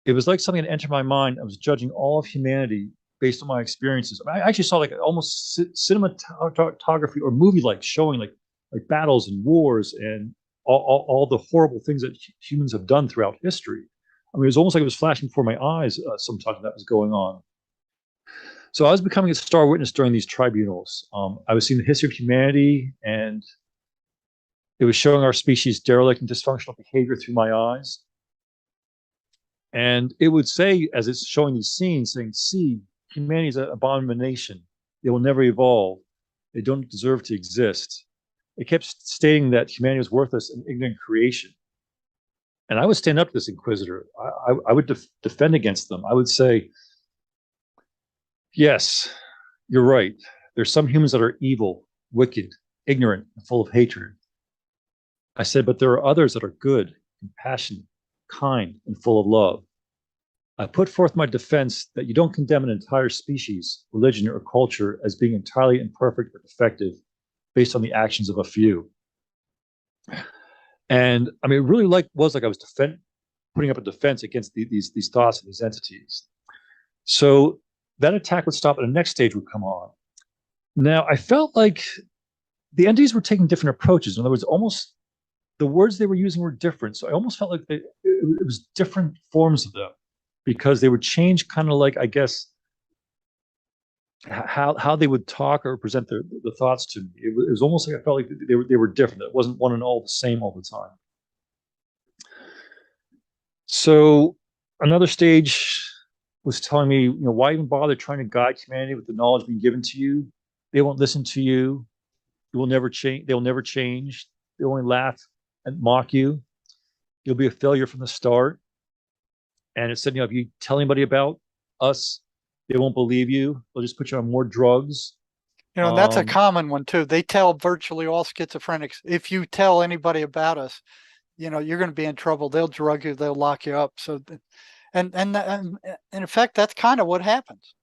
It was like something that entered my mind. I was judging all of humanity based on my experiences. I actually saw like almost cinematography or movie-like showing like battles and wars and all the horrible things that humans have done throughout history. I mean, it was almost like it was flashing before my eyes sometimes that was going on. So I was becoming a star witness during these tribunals. I was seeing the history of humanity, and it was showing our species derelict and dysfunctional behavior through my eyes. And it would say, as it's showing these scenes, saying, see, humanity is an abomination. They will never evolve. They don't deserve to exist. It kept stating that humanity was worthless and ignorant creation. And I would stand up to this inquisitor. I would defend against them. I would say, yes, you're right. There's some humans that are evil, wicked, ignorant, and full of hatred. I said, but there are others that are good, compassionate, kind, and full of love. I put forth my defense that you don't condemn an entire species, religion, or culture as being entirely imperfect or defective based on the actions of a few. And I mean, it really was like I was putting up a defense against these thoughts and these entities. So that attack would stop, and the next stage would come on. Now, I felt like the entities were taking different approaches. In other words, almost the words they were using were different. So I almost felt like it was different forms of them, because they would change kind of like, I guess, how they would talk or present the thoughts to me. It was almost like I felt like they were different. It wasn't one and all the same all the time. So another stage was telling me, why even bother trying to guide humanity with the knowledge being given to you? They won't listen to you. You will never change. They will never change. They'll only laugh and mock you. You'll be a failure from the start. And it said, if you tell anybody about us, they won't believe you. They'll just put you on more drugs. And that's a common one too. They tell virtually all schizophrenics, if you tell anybody about us, you're going to be in trouble. They'll drug you. They'll lock you up. So, and in fact, that's kind of what happens.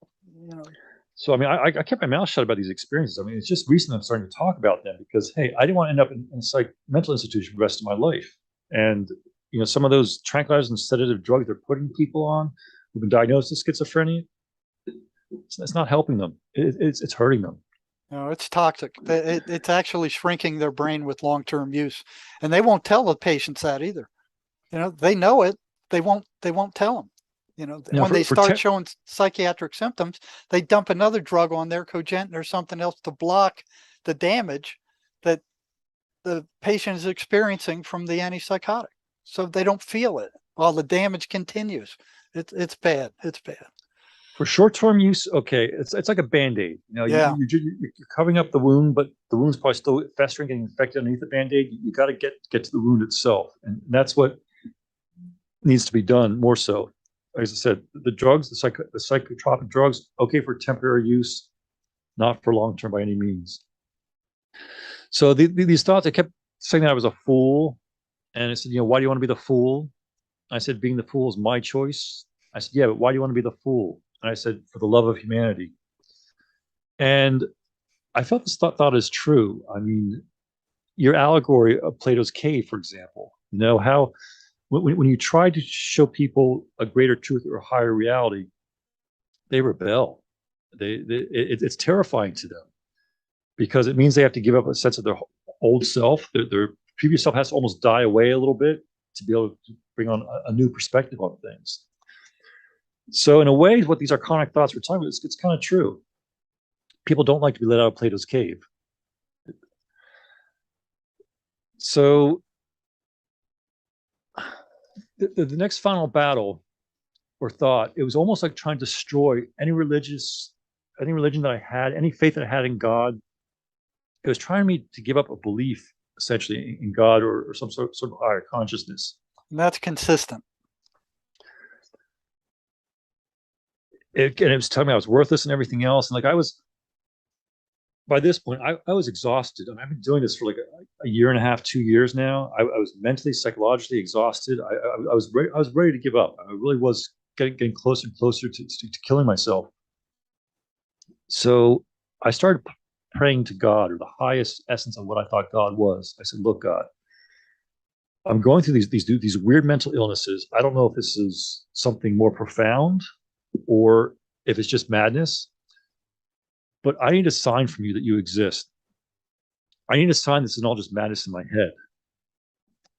So, I mean, I kept my mouth shut about these experiences. I mean, it's just recently I'm starting to talk about them because, hey, I didn't want to end up in a mental institution for the rest of my life. And, some of those tranquilizers and sedative drugs they're putting people on who've been diagnosed with schizophrenia, it's not helping them. It's hurting them. No, it's toxic. It's actually shrinking their brain with long-term use, and they won't tell the patients that either. They know it. They won't tell them. When they start showing psychiatric symptoms, they dump another drug on there, Cogentin or something else, to block the damage that the patient is experiencing from the antipsychotic, so they don't feel it while the damage continues. It's bad. It's bad. For short-term use, okay, it's like a Band-Aid. You're covering up the wound, but the wound's probably still festering, getting infected underneath the Band-Aid. You got to get to the wound itself, and that's what needs to be done more so. As I said, the drugs, the psychotropic drugs, okay for temporary use, not for long-term by any means. So these thoughts, I kept saying that I was a fool, and I said, why do you want to be the fool? I said, being the fool is my choice. I said, yeah, but why do you want to be the fool? And I said, for the love of humanity. And I felt this thought is true. I mean, your allegory of Plato's cave, for example, how when you try to show people a greater truth or a higher reality, they rebel. It's terrifying to them because it means they have to give up a sense of their old self. Their previous self has to almost die away a little bit to be able to bring on a new perspective on things. So in a way, what these archonic thoughts we're talking about, it's kind of true. People don't like to be let out of Plato's cave. So the next final battle or thought, it was almost like trying to destroy any religion that I had, any faith that I had in God. It was trying me to give up a belief, essentially, in God or some sort of higher consciousness. And that's consistent. And it was telling me I was worthless and everything else. And by this point, I was exhausted. I mean, I've been doing this for like a year and a half, 2 years now. I was mentally, psychologically exhausted. I was ready to give up. I really was getting closer and closer to killing myself. So I started praying to God, or the highest essence of what I thought God was. I said, look, God, I'm going through these weird mental illnesses. I don't know if this is something more profound or if it's just madness, but I need a sign from you that you exist. I need a sign this is all just madness in my head.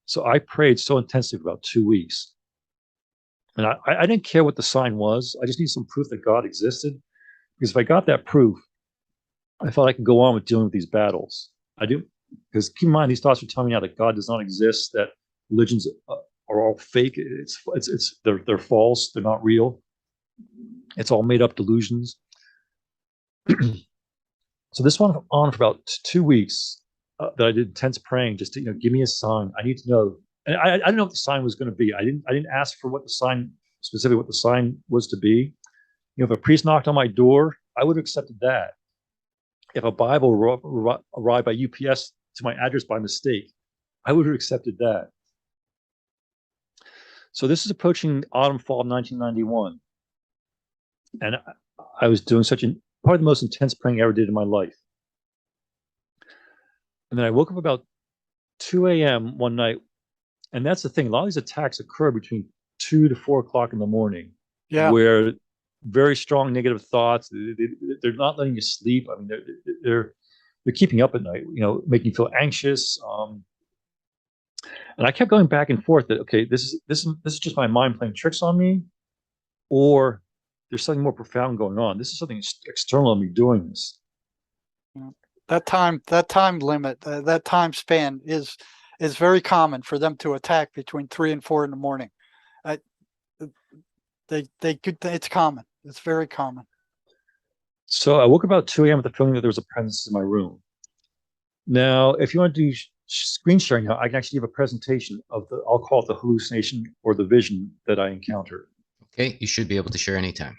So I prayed so intensely for about 2 weeks. And I didn't care what the sign was. I just need some proof that God existed. Because if I got that proof, I felt I could go on with dealing with these battles. I do, because keep in mind, these thoughts are telling me now that God does not exist, that religions are all fake. They're false. They're not real. It's all made up delusions. So this went on for about 2 weeks that I did intense praying, just to give me a sign. I need to know, and I didn't know what the sign was going to be. I didn't ask for what the sign specifically what the sign was to be. If a priest knocked on my door, I would have accepted that. If a Bible arrived by UPS to my address by mistake, I would have accepted that. So this is approaching autumn, fall of 1991. And I was doing probably the most intense praying I ever did in my life. And then I woke up about 2 a.m. one night. And that's the thing. A lot of these attacks occur between 2 to 4 o'clock in the morning. Yeah. Where very strong negative thoughts, they're not letting you sleep. I mean, they're keeping you up at night, making you feel anxious. And I kept going back and forth that, okay, this is just my mind playing tricks on me, or there's something more profound going on. This is something external to me doing this. That time limit, that time span is very common for them to attack between 3 and 4 in the morning. It's common. It's very common. So I woke up about 2 a.m. with the feeling that there was a presence in my room. Now, if you want to do screen sharing now, I can actually give a presentation of I'll call it the hallucination or the vision that I encountered. Okay, you should be able to share anytime.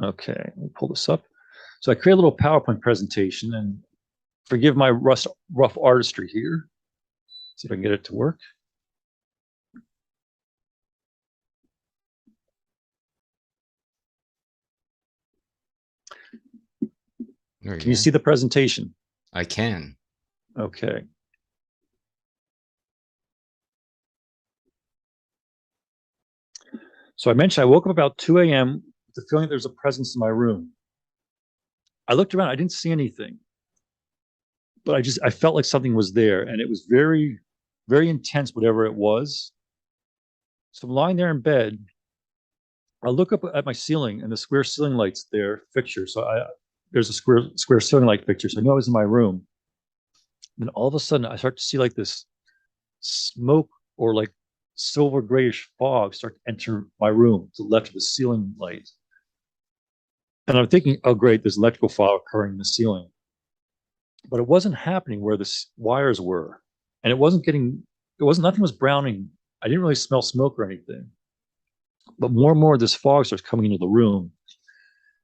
Okay, let me pull this up. So I create a little PowerPoint presentation, and forgive my rough artistry here. See if I can get it to work. Can you see the presentation? I can. Okay. So I mentioned I woke up about 2 a.m. with the feeling there's a presence in my room. I looked around, I didn't see anything, but I felt like something was there, and it was very, very intense, whatever it was. So I'm lying there in bed. I look up at my ceiling, and the square ceiling lights there fixture. So there's a square ceiling light fixture. So I knew I was in my room. Then all of a sudden, I start to see like this smoke or like silver grayish fog start to enter my room to the left of the ceiling light. And I'm thinking, oh great, there's electrical fog occurring in the ceiling. But it wasn't happening where the wires were. And nothing was browning. I didn't really smell smoke or anything. But more and more this fog starts coming into the room.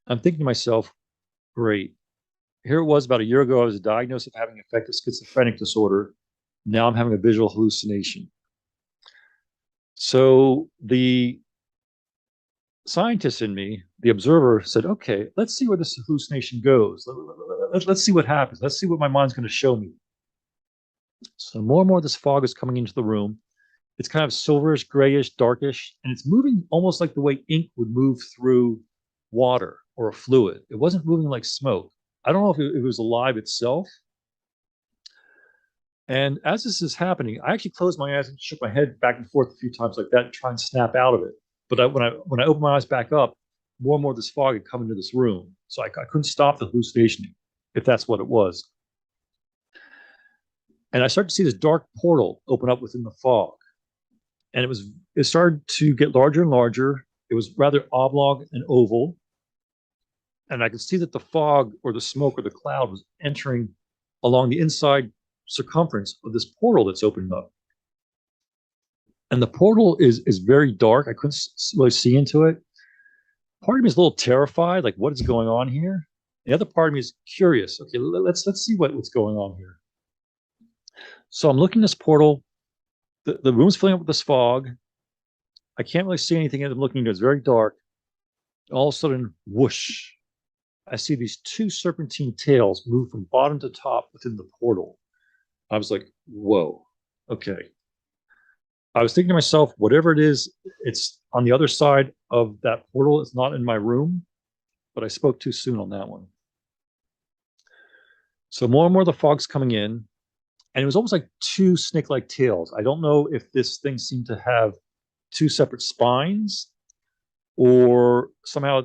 I'm thinking to myself, great. Here it was about a year ago, I was diagnosed with having affective schizophrenic disorder. Now I'm having a visual hallucination. So the scientist in me, the observer, said, okay, let's see where this hallucination goes. Let's see what happens. Let's see what my mind's going to show me. So more and more this fog is coming into the room. It's kind of silverish, grayish, darkish, and it's moving almost like the way ink would move through water or a fluid. It wasn't moving like smoke. I don't know if it was alive itself. And as this is happening, I actually closed my eyes and shook my head back and forth a few times like that to try and snap out of it. But when I opened my eyes back up, more and more of this fog had come into this room. So I couldn't stop the hallucination, if that's what it was. And I started to see this dark portal open up within the fog. And it started to get larger and larger. It was rather oblong and oval. And I could see that the fog or the smoke or the cloud was entering along the inside circumference of this portal that's opening up. And the portal is very dark. I couldn't really see into it. Part of me is a little terrified, like what is going on here? The other part of me is curious. Okay, let's see what's going on here. So I'm looking at this portal. The room's filling up with this fog. I can't really see anything as I'm looking into it. It's very dark. All of a sudden, whoosh, I see these two serpentine tails move from bottom to top within the portal. I was like, whoa, okay. I was thinking to myself, whatever it is, it's on the other side of that portal. It's not in my room, but I spoke too soon on that one. So more and more the fog's coming in, and it was almost like two snake-like tails. I don't know if this thing seemed to have two separate spines or somehow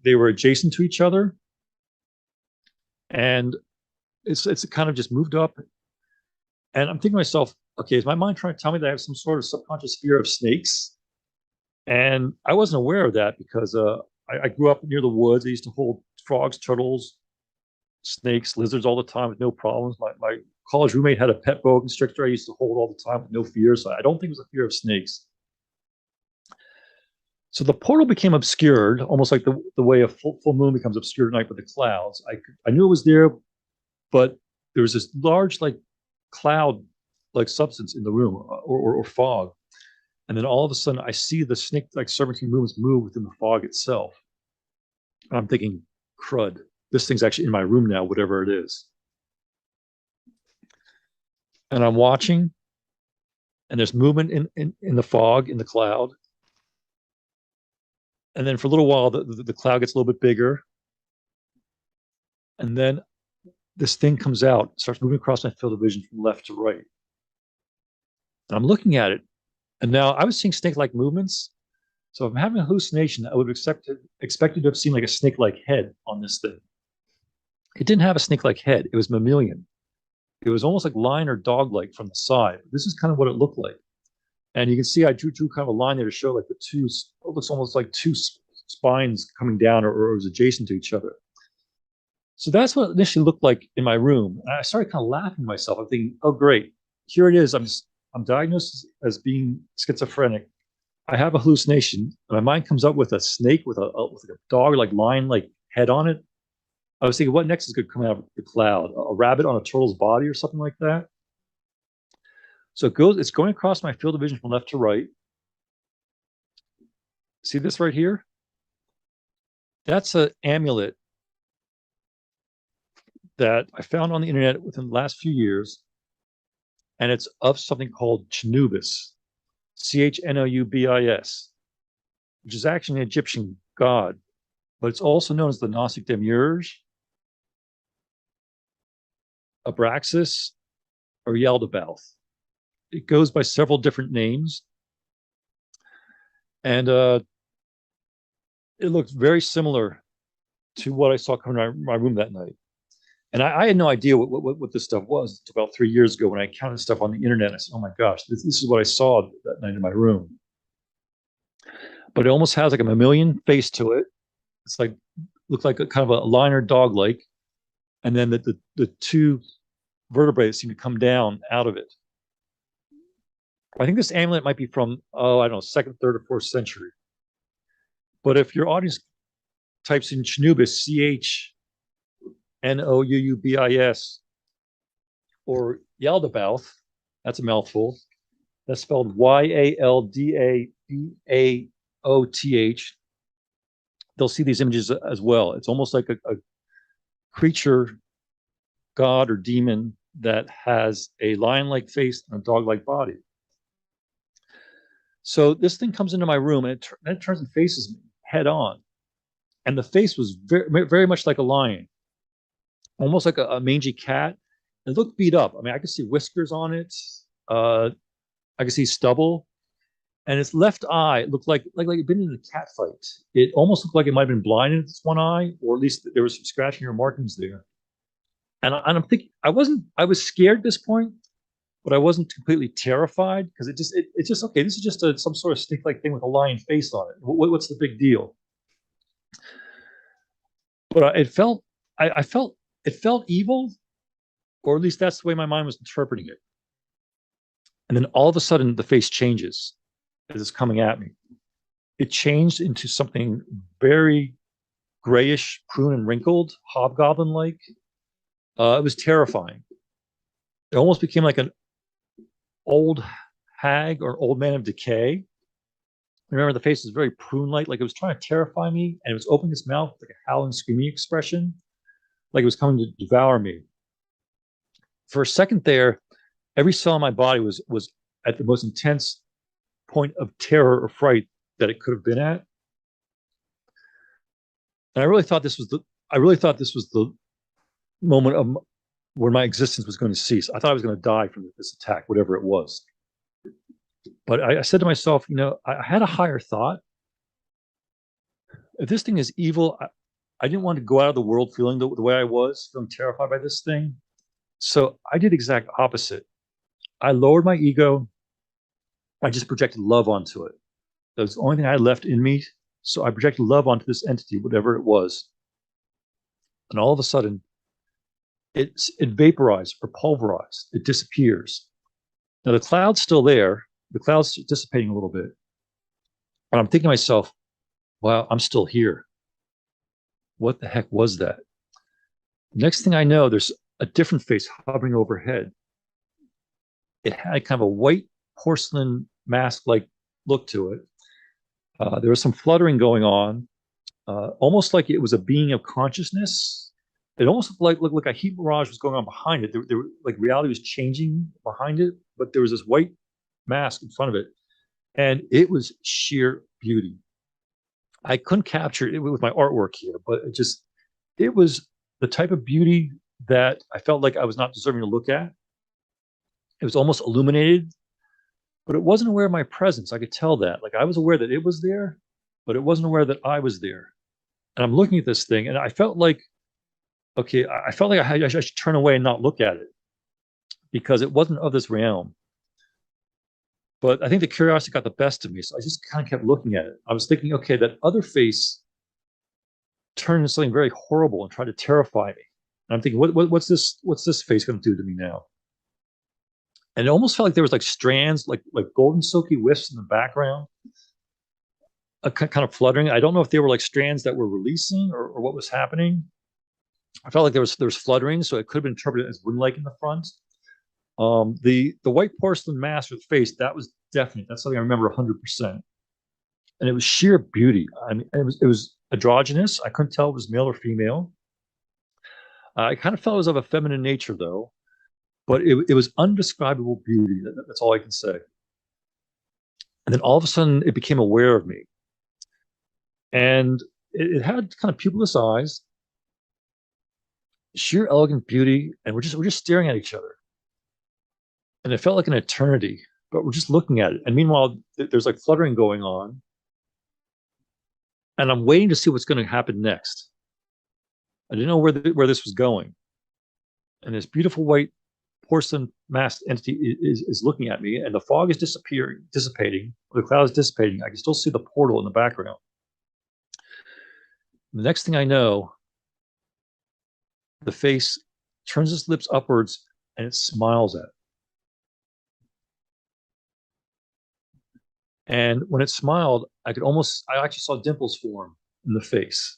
they were adjacent to each other. And it's kind of just moved up. And I'm thinking to myself, okay, is my mind trying to tell me that I have some sort of subconscious fear of snakes? And I wasn't aware of that because I grew up near the woods. I used to hold frogs, turtles, snakes, lizards all the time with no problems. My college roommate had a pet boa constrictor I used to hold all the time with no fear. So I don't think it was a fear of snakes. So the portal became obscured, almost like the way a full moon becomes obscured at night with the clouds. I knew it was there, but there was this large like cloud like substance in the room or fog. And then all of a sudden I see the snake like serpentine movements move within the fog itself. And I'm thinking, crud, this thing's actually in my room now, whatever it is. And I'm watching, and there's movement in the fog, in the cloud. And then for a little while, the cloud gets a little bit bigger. And then this thing comes out, starts moving across my field of vision from left to right. And I'm looking at it. And now I was seeing snake-like movements. So if I'm having a hallucination, I would have expected to have seen like a snake-like head on this thing. It didn't have a snake-like head. It was mammalian. It was almost like lion or dog-like from the side. This is kind of what it looked like. And you can see I drew kind of a line there to show like the two, it looks almost like two spines coming down or it was adjacent to each other. So that's what it initially looked like in my room. And I started kind of laughing to myself. I'm thinking, oh, great. Here it is. I'm diagnosed as being schizophrenic. I have a hallucination. And my mind comes up with a snake with a dog, like lion, like head on it. I was thinking, what next is going to come out of the cloud? A rabbit on a turtle's body or something like that? So it's going across my field of vision from left to right. See this right here? That's an amulet that I found on the internet within the last few years. And it's of something called Chnubis, Chnoubis, which is actually an Egyptian god, but it's also known as the Gnostic Demiurge, Abraxas, or Yaldabaoth. It goes by several different names. And it looks very similar to what I saw coming out of my room that night. And I had no idea what this stuff was until about 3 years ago when I counted stuff on the internet. I said, oh my gosh, this is what I saw that night in my room. But it almost has like a mammalian face to it. It's like, looked like a kind of a lion or dog-like. And then the two vertebrae seem to come down out of it. I think this amulet might be from, I don't know, 2nd, 3rd, or 4th century. But if your audience types in Chnubis, Chnoubis, or Yaldabaoth, that's a mouthful. That's spelled Yaldabaoth. They'll see these images as well. It's almost like a creature, god or demon that has a lion-like face and a dog-like body. So this thing comes into my room and then it turns and faces me head on. And the face was very, very much like a lion, almost like a mangy cat. It looked beat up. I mean, I could see whiskers on it. I could see stubble. And its left eye looked like it'd been in a cat fight. It almost looked like it might have been blind in its one eye, or at least there was some scratching or markings there. And I'm thinking, I was scared at this point, but I wasn't completely terrified because it's just okay. This is just some sort of snake-like thing with a lion face on it. What's the big deal? But it felt evil, or at least that's the way my mind was interpreting it. And then all of a sudden, the face changes as it's coming at me. It changed into something very grayish, prune and wrinkled, hobgoblin-like. It was terrifying. It almost became like an old hag or old man of decay. Remember, the face was very prune-like, like it was trying to terrify me, and it was opening its mouth with like a howling, screaming expression, like it was coming to devour me. For a second there, every cell in my body was at the most intense point of terror or fright that it could have been at. And I really thought this was the moment of where my existence was going to cease. I thought I was going to die from this attack, whatever it was. But I said to myself, I had a higher thought. If this thing is evil, I didn't want to go out of the world feeling the way I was, feeling terrified by this thing. So I did exact opposite. I lowered my ego. I just projected love onto it. That was the only thing I had left in me. So I projected love onto this entity, whatever it was. And all of a sudden, it vaporized or pulverized. It disappears. Now the cloud's still there. The cloud's dissipating a little bit. And I'm thinking to myself, wow, I'm still here. What the heck was that? Next thing I know, there's a different face hovering overhead. It had kind of a white porcelain mask-like look to it. There was some fluttering going on, almost like it was a being of consciousness. It almost looked like a heat mirage was going on behind it. Like reality was changing behind it, but there was this white mask in front of it, and it was sheer beauty. I couldn't capture it with my artwork here, but it was the type of beauty that I felt like I was not deserving to look at. It was almost illuminated, but it wasn't aware of my presence. I could tell that. Like I was aware that it was there, but it wasn't aware that I was there. And I'm looking at this thing, and I felt like, okay, I felt like I should turn away and not look at it because it wasn't of this realm. But I think the curiosity got the best of me, so I just kind of kept looking at it. I was thinking, okay, that other face turned into something very horrible and tried to terrify me. And I'm thinking, what's this face going to do to me now? And it almost felt like there was like strands, like golden silky wisps in the background, kind of fluttering. I don't know if they were like strands that were releasing or what was happening. I felt like there was fluttering, so it could have been interpreted as wind-like in the front. The white porcelain mask with face, that was definite. That's something I remember 100%. And it was sheer beauty. I mean, it was androgynous. I couldn't tell if it was male or female. I kind of felt it was of a feminine nature, though. But it was undescribable beauty. That's all I can say. And then all of a sudden, it became aware of me. And it had kind of pupilless eyes, sheer elegant beauty, and we're just staring at each other. And it felt like an eternity, but we're just looking at it. And meanwhile, there's like fluttering going on. And I'm waiting to see what's going to happen next. I didn't know where this was going. And this beautiful white porcelain masked entity is looking at me, and the fog is dissipating. The cloud is dissipating. I can still see the portal in the background. The next thing I know, the face turns its lips upwards and it smiles at me. And when it smiled, I actually saw dimples form in the face.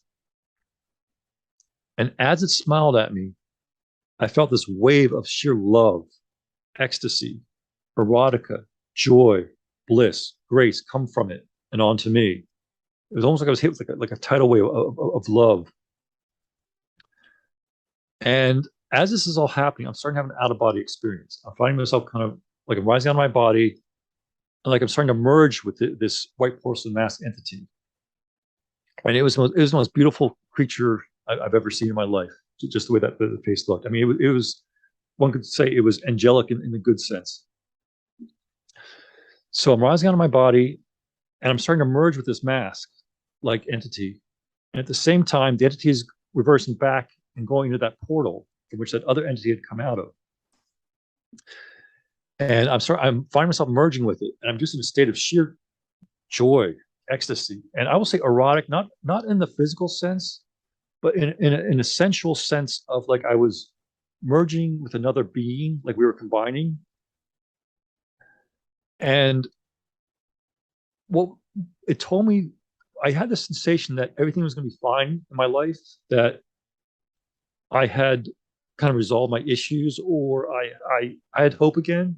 And as it smiled at me, I felt this wave of sheer love, ecstasy, erotica, joy, bliss, grace come from it and onto me. It was almost like I was hit with like a tidal wave of love. And as this is all happening, I'm starting to have an out-of-body experience. I'm finding myself kind of like I'm rising out of my body, and like I'm starting to merge with this white porcelain mask entity. And it was the most beautiful creature I've ever seen in my life. Just the way that the face looked. I mean, it was, one could say it was angelic in the good sense. So I'm rising out of my body, and I'm starting to merge with this mask-like entity. And at the same time, the entity is reversing back and going into that portal from which that other entity had come out of. And I'm finding myself merging with it, and I'm just in a state of sheer joy, ecstasy, and I will say erotic, not in the physical sense, but in a sensual sense of like I was merging with another being, like we were combining. And well, it told me, I had the sensation that everything was going to be fine in my life, that I had kind of resolved my issues, or I had hope again.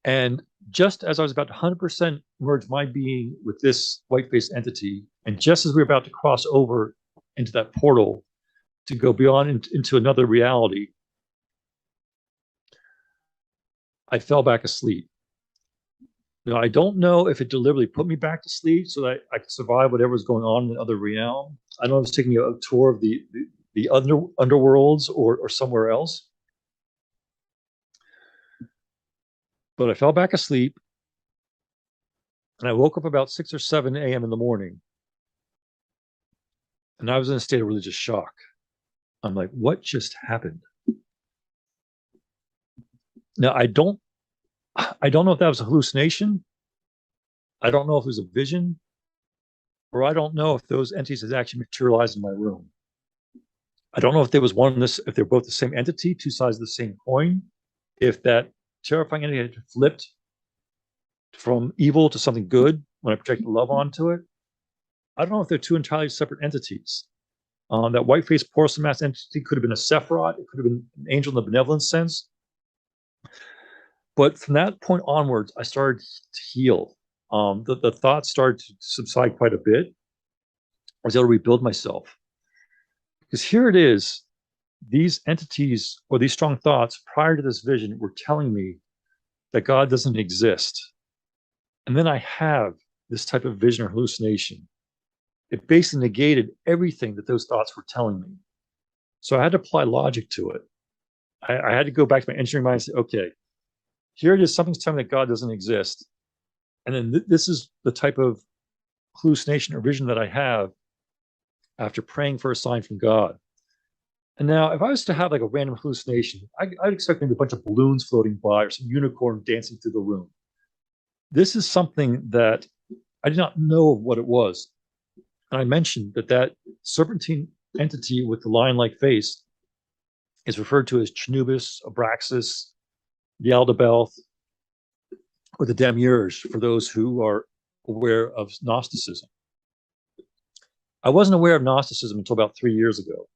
And just as I was about to 100% merge my being with this white-faced entity, and just as we were about to cross over into that portal to go beyond into another reality, I fell back asleep. Now, I don't know if it deliberately put me back to sleep so that I could survive whatever was going on in the other realm. I don't know if it was taking a tour of the underworlds or somewhere else. But I fell back asleep, and I woke up about 6 or 7 a.m. in the morning. And I was in a state of religious shock. I'm like, what just happened? Now, I don't know if that was a hallucination. I don't know if it was a vision, or I don't know if those entities had actually materialized in my room. I don't know if there was one in this, if they're both the same entity, two sides of the same coin, if that terrifying entity had flipped from evil to something good when I projected love onto it. I don't know if they're two entirely separate entities. That white-faced porcelain mask entity could have been a Sephiroth. It could have been an angel in the benevolent sense. But from that point onwards, I started to heal. The thoughts started to subside quite a bit. I was able to rebuild myself. Because here it is, these entities or these strong thoughts prior to this vision were telling me that God doesn't exist. And then I have this type of vision or hallucination. It basically negated everything that those thoughts were telling me. So I had to apply logic to it. I had to go back to my engineering mind and say, okay, here it is, something's telling me that God doesn't exist. And then this is the type of hallucination or vision that I have after praying for a sign from God. And now, if I was to have like a random hallucination, I'd expect maybe a bunch of balloons floating by or some unicorn dancing through the room. This is something that I did not know what it was. And I mentioned that serpentine entity with the lion-like face is referred to as Chnubis, Abraxas, Yaldabaoth, or the Demiurge, for those who are aware of Gnosticism. I wasn't aware of Gnosticism until about 3 years ago.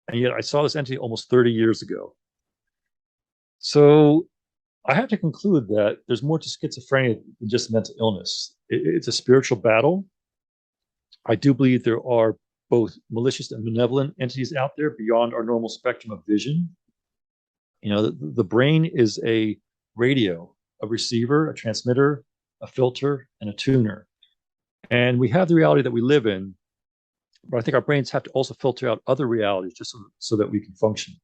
And yet I saw this entity almost 30 years ago. So I have to conclude that there's more to schizophrenia than just mental illness. It's a spiritual battle. I do believe there are both malicious and benevolent entities out there beyond our normal spectrum of vision. You know, the brain is a radio, a receiver, a transmitter, a filter, and a tuner. And we have the reality that we live in, but I think our brains have to also filter out other realities just so that we can function.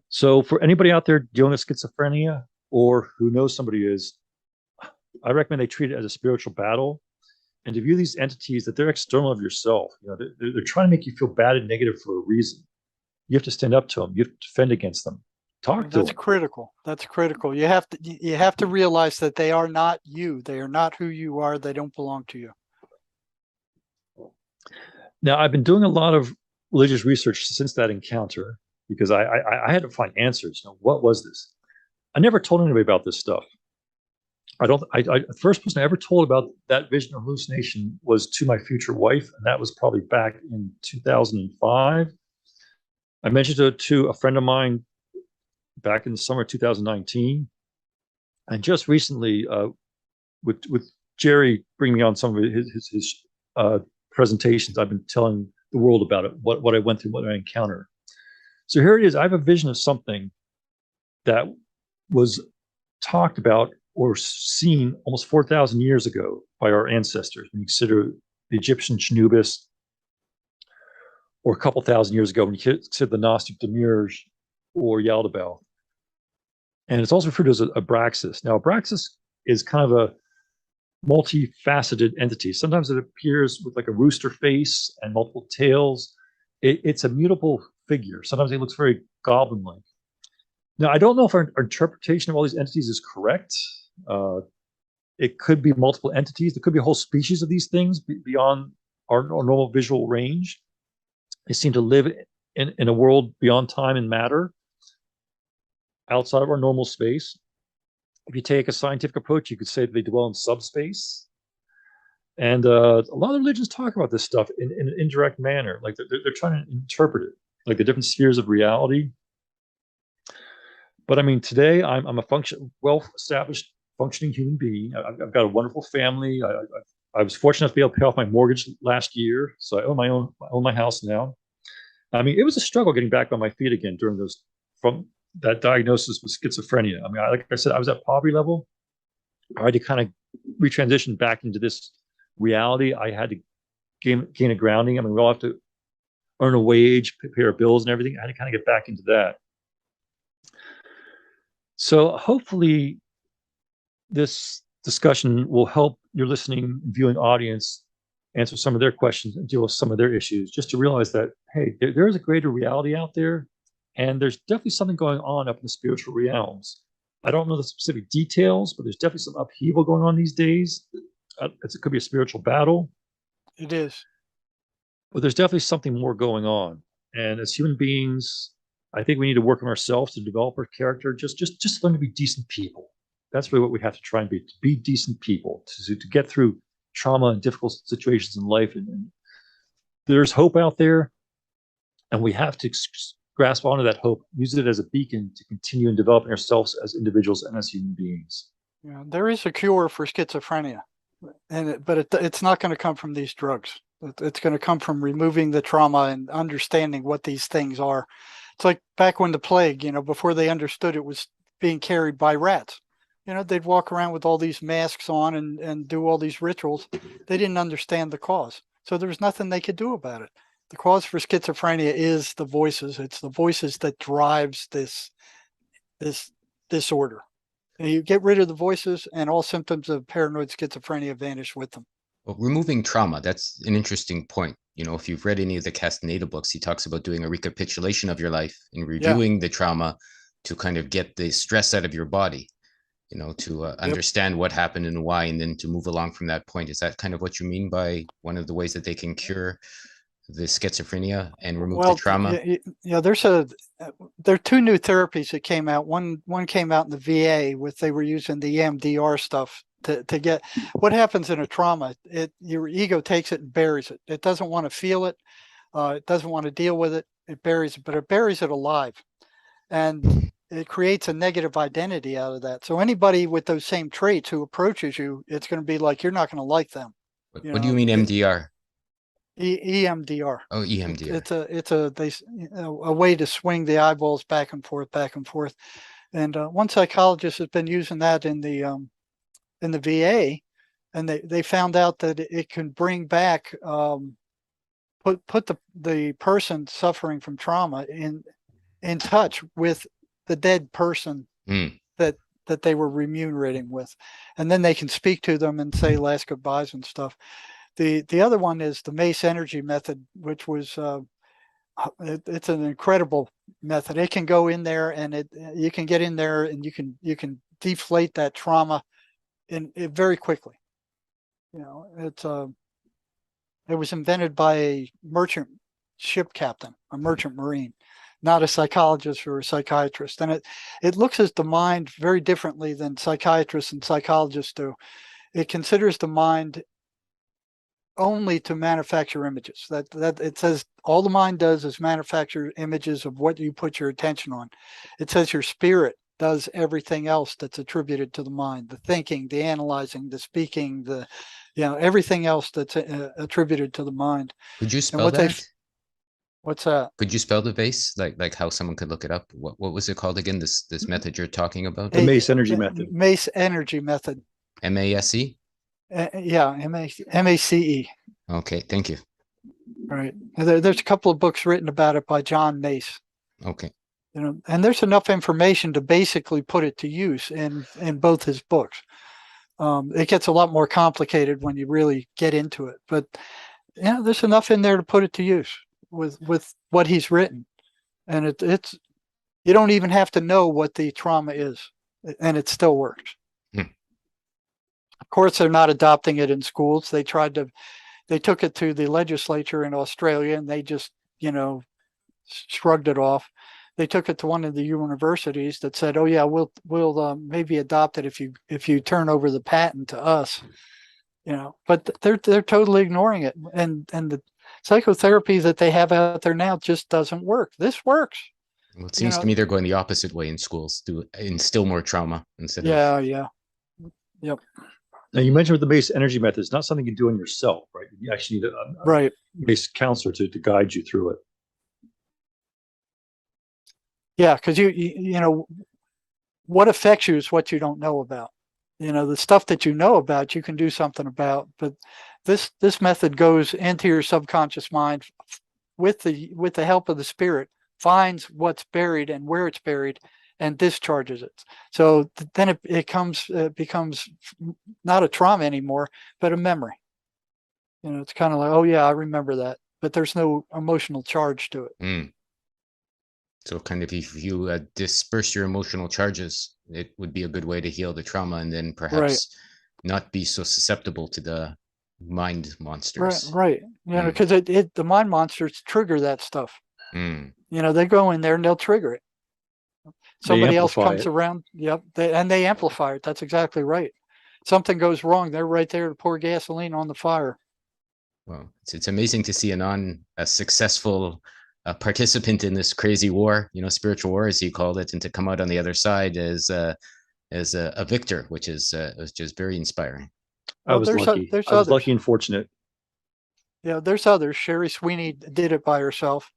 So for anybody out there dealing with schizophrenia or who knows somebody is, I recommend they treat it as a spiritual battle and to view these entities that they're external of yourself. You know, they're trying to make you feel bad and negative for a reason. You have to stand up to them. You have to defend against them. Talk to them. That's critical. That's critical. You have to realize that they are not you. They are not who you are. They don't belong to you. Now, I've been doing a lot of religious research since that encounter because I had to find answers. You know, what was this? I never told anybody about this stuff. The first person I ever told about that vision or hallucination was to my future wife, and that was probably back in 2005. I mentioned it to a friend of mine back in the summer of 2019, and just recently, with Jerry bringing me on some of his presentations, I've been telling the world about it, what I went through, what I encountered. So here it is. I have a vision of something that was talked about or seen almost 4,000 years ago by our ancestors. When you consider the Egyptian Chnubis, or a couple thousand years ago when you consider the Gnostic Demiurge or Yaldabaoth. And it's also referred to as Abraxas. Now, Abraxas is kind of a multifaceted entity. Sometimes it appears with like a rooster face and multiple tails. It's a mutable figure. Sometimes it looks very goblin-like. Now, I don't know if our interpretation of all these entities is correct. It could be multiple entities. There could be a whole species of these things beyond our normal visual range. They seem to live in a world beyond time and matter, outside of our normal space. If you take a scientific approach, you could say that they dwell in subspace. And a lot of religions talk about this stuff in an indirect manner, like they're trying to interpret it, like the different spheres of reality. But I mean, today I'm a well-established, functioning human being. I've got a wonderful family. I was fortunate enough to be able to pay off my mortgage last year, so I own my house now. I mean, it was a struggle getting back on my feet again from that diagnosis with schizophrenia. I mean, like I said, I was at poverty level. I had to kind of retransition back into this reality. I had to gain a grounding. I mean, we all have to earn a wage, pay our bills and everything. I had to kind of get back into that. So hopefully this discussion will help your listening and viewing audience answer some of their questions, and deal with some of their issues, just to realize that, hey, there is a greater reality out there, and there's definitely something going on up in the spiritual realms. I don't know the specific details, but there's definitely some upheaval going on these days. It could be a spiritual battle. It is. But there's definitely something more going on. And as human beings, I think we need to work on ourselves to develop our character. Just learn to be decent people. That's really what we have to try and be, to be decent people, to get through trauma and difficult situations in life. And there's hope out there, and we have to grasp onto that hope, use it as a beacon to continue in developing ourselves as individuals and as human beings. Yeah, there is a cure for schizophrenia, but it's not going to come from these drugs. It's going to come from removing the trauma and understanding what these things are. It's like back when the plague, before they understood it was being carried by rats. They'd walk around with all these masks on and do all these rituals. They didn't understand the cause. So there was nothing they could do about it. The cause for schizophrenia is the voices. It's the voices that drives this disorder. And you get rid of the voices, and all symptoms of paranoid schizophrenia vanish with them. Well, removing trauma, that's an interesting point. If you've read any of the Castaneda books, he talks about doing a recapitulation of your life and reviewing the trauma to kind of get the stress out of your body, to understand what happened and why, and then to move along from that point. Is that kind of what you mean by one of the ways that they can cure the schizophrenia and remove the trauma? Yeah, there are two new therapies that came out. One came out in the VA they were using the EMDR stuff to get what happens in a trauma. Your ego takes it and buries it. It doesn't want to feel it. It doesn't want to deal with it. It buries it, but it buries it alive, and it creates a negative identity out of that. So anybody with those same traits who approaches you, it's going to be like, you're not going to like them. What do you mean MDR? EMDR. Oh, EMDR. It's a way to swing the eyeballs back and forth. And one psychologist has been using that in the VA, and they found out that it can bring back put the person suffering from trauma in touch with the dead person that they were remunerating with, and then they can speak to them and say last goodbyes and stuff. The other one is the MACE energy method, which was it's an incredible method. It can go in there, and you can get in there, and you can deflate that trauma very quickly. It was invented by a merchant ship captain, a merchant marine, not a psychologist or a psychiatrist. And it looks at the mind very differently than psychiatrists and psychologists do. It considers the mind only to manufacture images. That it says all the mind does is manufacture images of what you put your attention on. It says your spirit does everything else that's attributed to the mind: the thinking, the analyzing, the speaking, everything else that's attributed to the mind. Could you spell that? What's that? Could you spell the base, like how someone could look it up? What was it called again? This method you're talking about? The MACE energy method. MACE energy method. MASE? Yeah, MACE. Okay, thank you. Right. There's a couple of books written about it by John Mace. Okay. And there's enough information to basically put it to use in both his books. It gets a lot more complicated when you really get into it, but there's enough in there to put it to use with what he's written. And it's you don't even have to know what the trauma is, and it still works. Of course, they're not adopting it in schools. They took it to the legislature in Australia, and they just, shrugged it off. They took it to one of the universities that said, "Oh yeah, we'll maybe adopt it if you turn over the patent to us." But they're totally ignoring it, and the psychotherapy that they have out there now just doesn't work. This works. Well, it seems to me they're going the opposite way in schools to instill more trauma instead of. Yeah. Yep. Now, you mentioned with the MACE energy method, it's not something you do on yourself, right? You actually need a MACE counselor to guide you through it. Yeah, because you what affects you is what you don't know about. The stuff that you know about, you can do something about. But this method goes into your subconscious mind with the help of the spirit, finds what's buried and where it's buried, and discharges it. So then it becomes not a trauma anymore, but a memory. You know, it's kind of like, oh yeah, I remember that, but there's no emotional charge to it. Mm. So kind of if you disperse your emotional charges, it would be a good way to heal the trauma and then Right. perhaps not be so susceptible to the mind Right. monsters. Right. You know, Mm. because the mind monsters trigger that stuff. Mm. You know, they go in there and they'll trigger it. They Somebody else amplify comes it. around. Yep. They amplify it. That's exactly right. Something goes wrong, they're right there to pour gasoline on the fire. Well, it's amazing to see a successful participant in this crazy war, you know, spiritual war, as you called it, and to come out on the other side as a victor, which is very inspiring. I Well, was lucky. there's I was others. lucky and fortunate. Yeah, there's others. Sherry Sweeney did it by herself.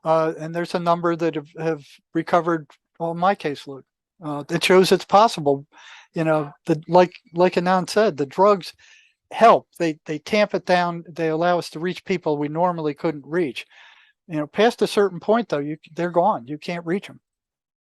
And there's a number that have recovered on my caseload. It shows it's possible. You know, like Anand said, the drugs help. They tamp it down. They allow us to reach people we normally couldn't reach. You know, past a certain point though, they're gone. You can't reach them.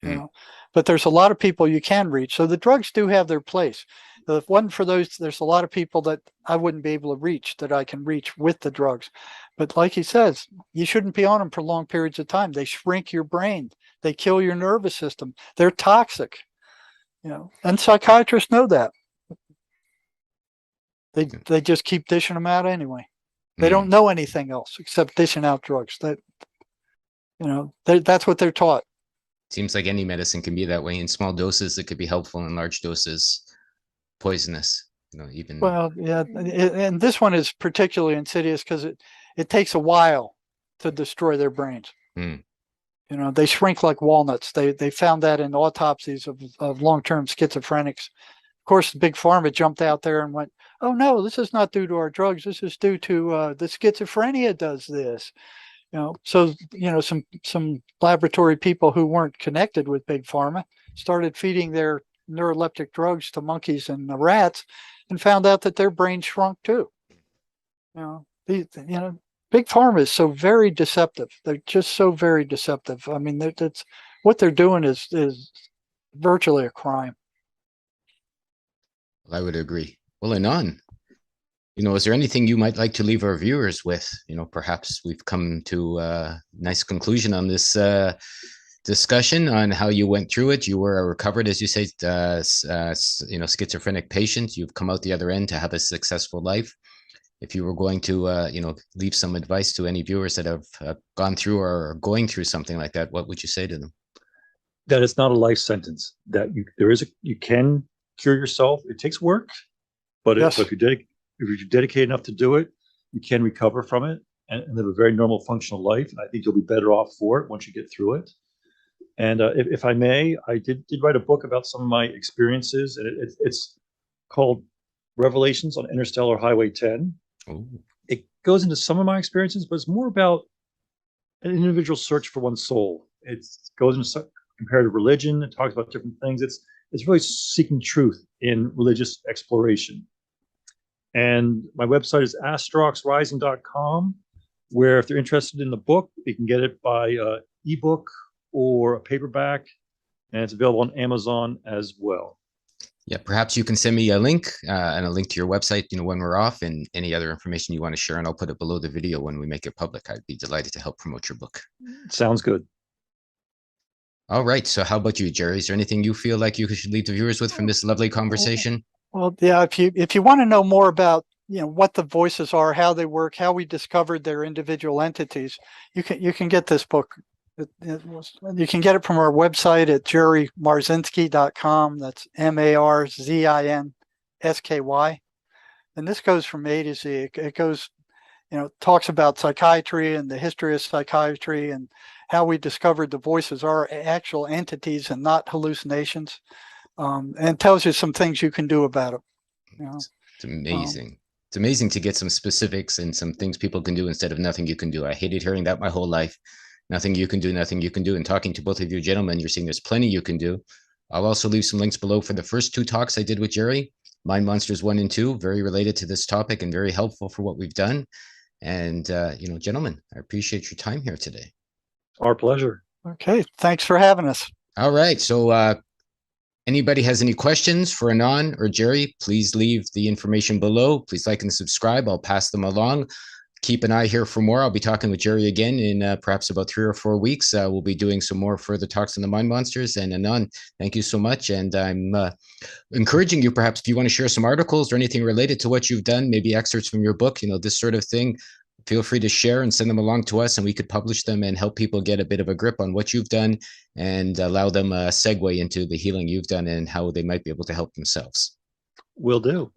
You Mm. know, but there's a lot of people you can reach. So the drugs do have their place. If it wasn't for those, there's a lot of people that I wouldn't be able to reach that I can reach with the drugs. But like he says, you shouldn't be on them for long periods of time. They shrink your brain. They kill your nervous system. They're toxic. You know, and psychiatrists know that. They just keep dishing them out anyway. They don't know anything else except dishing out drugs. That, you know, that's what they're taught. Seems like any medicine can be that way. In small doses, it could be helpful. In large doses, poisonous. You know, even Well, yeah, and this one is particularly insidious because it takes a while to destroy their brains. Mm. You know, they shrink like walnuts. They found that in autopsies of long-term schizophrenics. Of course, Big Pharma jumped out there and went, "Oh no, this is not due to our drugs. This is due to the schizophrenia does this." You know, so you know some laboratory people who weren't connected with Big Pharma started feeding their neuroleptic drugs to monkeys and the rats, and found out that their brains shrunk too. You know, Big Pharma is so very deceptive. They're just so very deceptive. I mean, that's what they're doing is virtually a crime. I would agree. Well, Anon, you know, is there anything you might like to leave our viewers with? You know, perhaps we've come to a nice conclusion on this discussion on how you went through it. You were a recovered, as you say, you know, schizophrenic patient. You've come out the other end to have a successful life. If you were going to, you know, leave some advice to any viewers that have gone through or are going through something like that, what would you say to them? That it's not a life sentence. That you can cure yourself. It takes work, but Yes. if you're dedicated enough to do it, you can recover from it and live a very normal, functional life. And I think you'll be better off for it once you get through it. And if I may, I did write a book about some of my experiences, and it's called Revelations on Interstellar Highway 10. Ooh. It goes into some of my experiences, but it's more about an individual search for one's soul. It goes into comparative religion. It talks about different things. It's really seeking truth in religious exploration. And my website is astroxrising.com, where if they're interested in the book, they can get it by ebook or a paperback, and it's available on Amazon as well. Yeah, perhaps you can send me a link and a link to your website, you know, when we're off, and any other information you want to share, and I'll put it below the video when we make it public. I'd be delighted to help promote your book. Sounds good. All right. So how about you, Jerry? Is there anything you feel like you should leave the viewers with from this lovely conversation? Well, yeah, if you want to know more about, you know, what the voices are, how they work, how we discovered their individual entities, you can get this book. You can get it from our website at jerrymarzinsky.com. That's MARZINSKY. And this goes from A to Z. It goes, you know, talks about psychiatry and the history of psychiatry and how we discovered the voices are actual entities and not hallucinations, and tells you some things you can do about it. You know? It's amazing. It's amazing to get some specifics and some things people can do instead of nothing you can do. I hated hearing that my whole life. Nothing you can do, nothing you can do. And talking to both of you gentlemen, you're seeing there's plenty you can do. I'll also leave some links below for the first two talks I did with Jerry, Mind Monsters 1 and 2, very related to this topic and very helpful for what we've done. And, you know, gentlemen, I appreciate your time here today. Our pleasure. Okay. Thanks for having us. All right. So Anybody has any questions for Anon or Jerry, please leave the information below. Please like and subscribe. I'll pass them along. Keep an eye here for more. I'll be talking with Jerry again in perhaps about 3 or 4 weeks. We'll be doing some more further talks on the mind monsters. And Anon, thank you so much. And I'm encouraging you, perhaps if you want to share some articles or anything related to what you've done, maybe excerpts from your book, this sort of thing, feel free to share and send them along to us, and we could publish them and help people get a bit of a grip on what you've done and allow them a segue into the healing you've done and how they might be able to help themselves. Will do.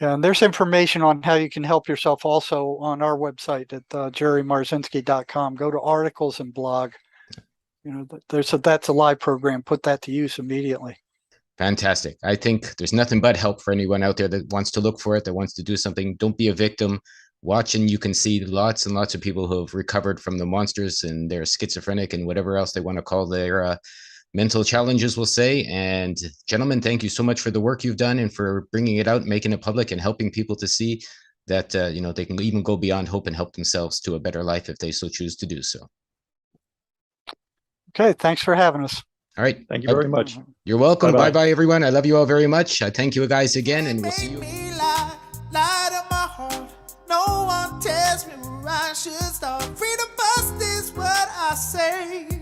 Yeah, and there's information on how you can help yourself also on our website at jerrymarzinsky.com. Go to articles and blog. That's a live program. Put that to use immediately. Fantastic. I think there's nothing but help for anyone out there that wants to look for it, that wants to do something. Don't be a victim. Watch and you can see lots and lots of people who have recovered from the monsters and they're schizophrenic and whatever else they want to call their mental challenges, we'll say. And gentlemen, thank you so much for the work you've done and for bringing it out, making it public, and helping people to see that they can even go beyond hope and help themselves to a better life if they so choose to do so. Okay, thanks for having us. All right. Thank you very much. You're welcome. Bye-bye. Bye-bye, everyone. I love you all very much. I thank you guys again, and we'll see you. Light of my heart. No one tells me where I should start. Freedom first is what I say.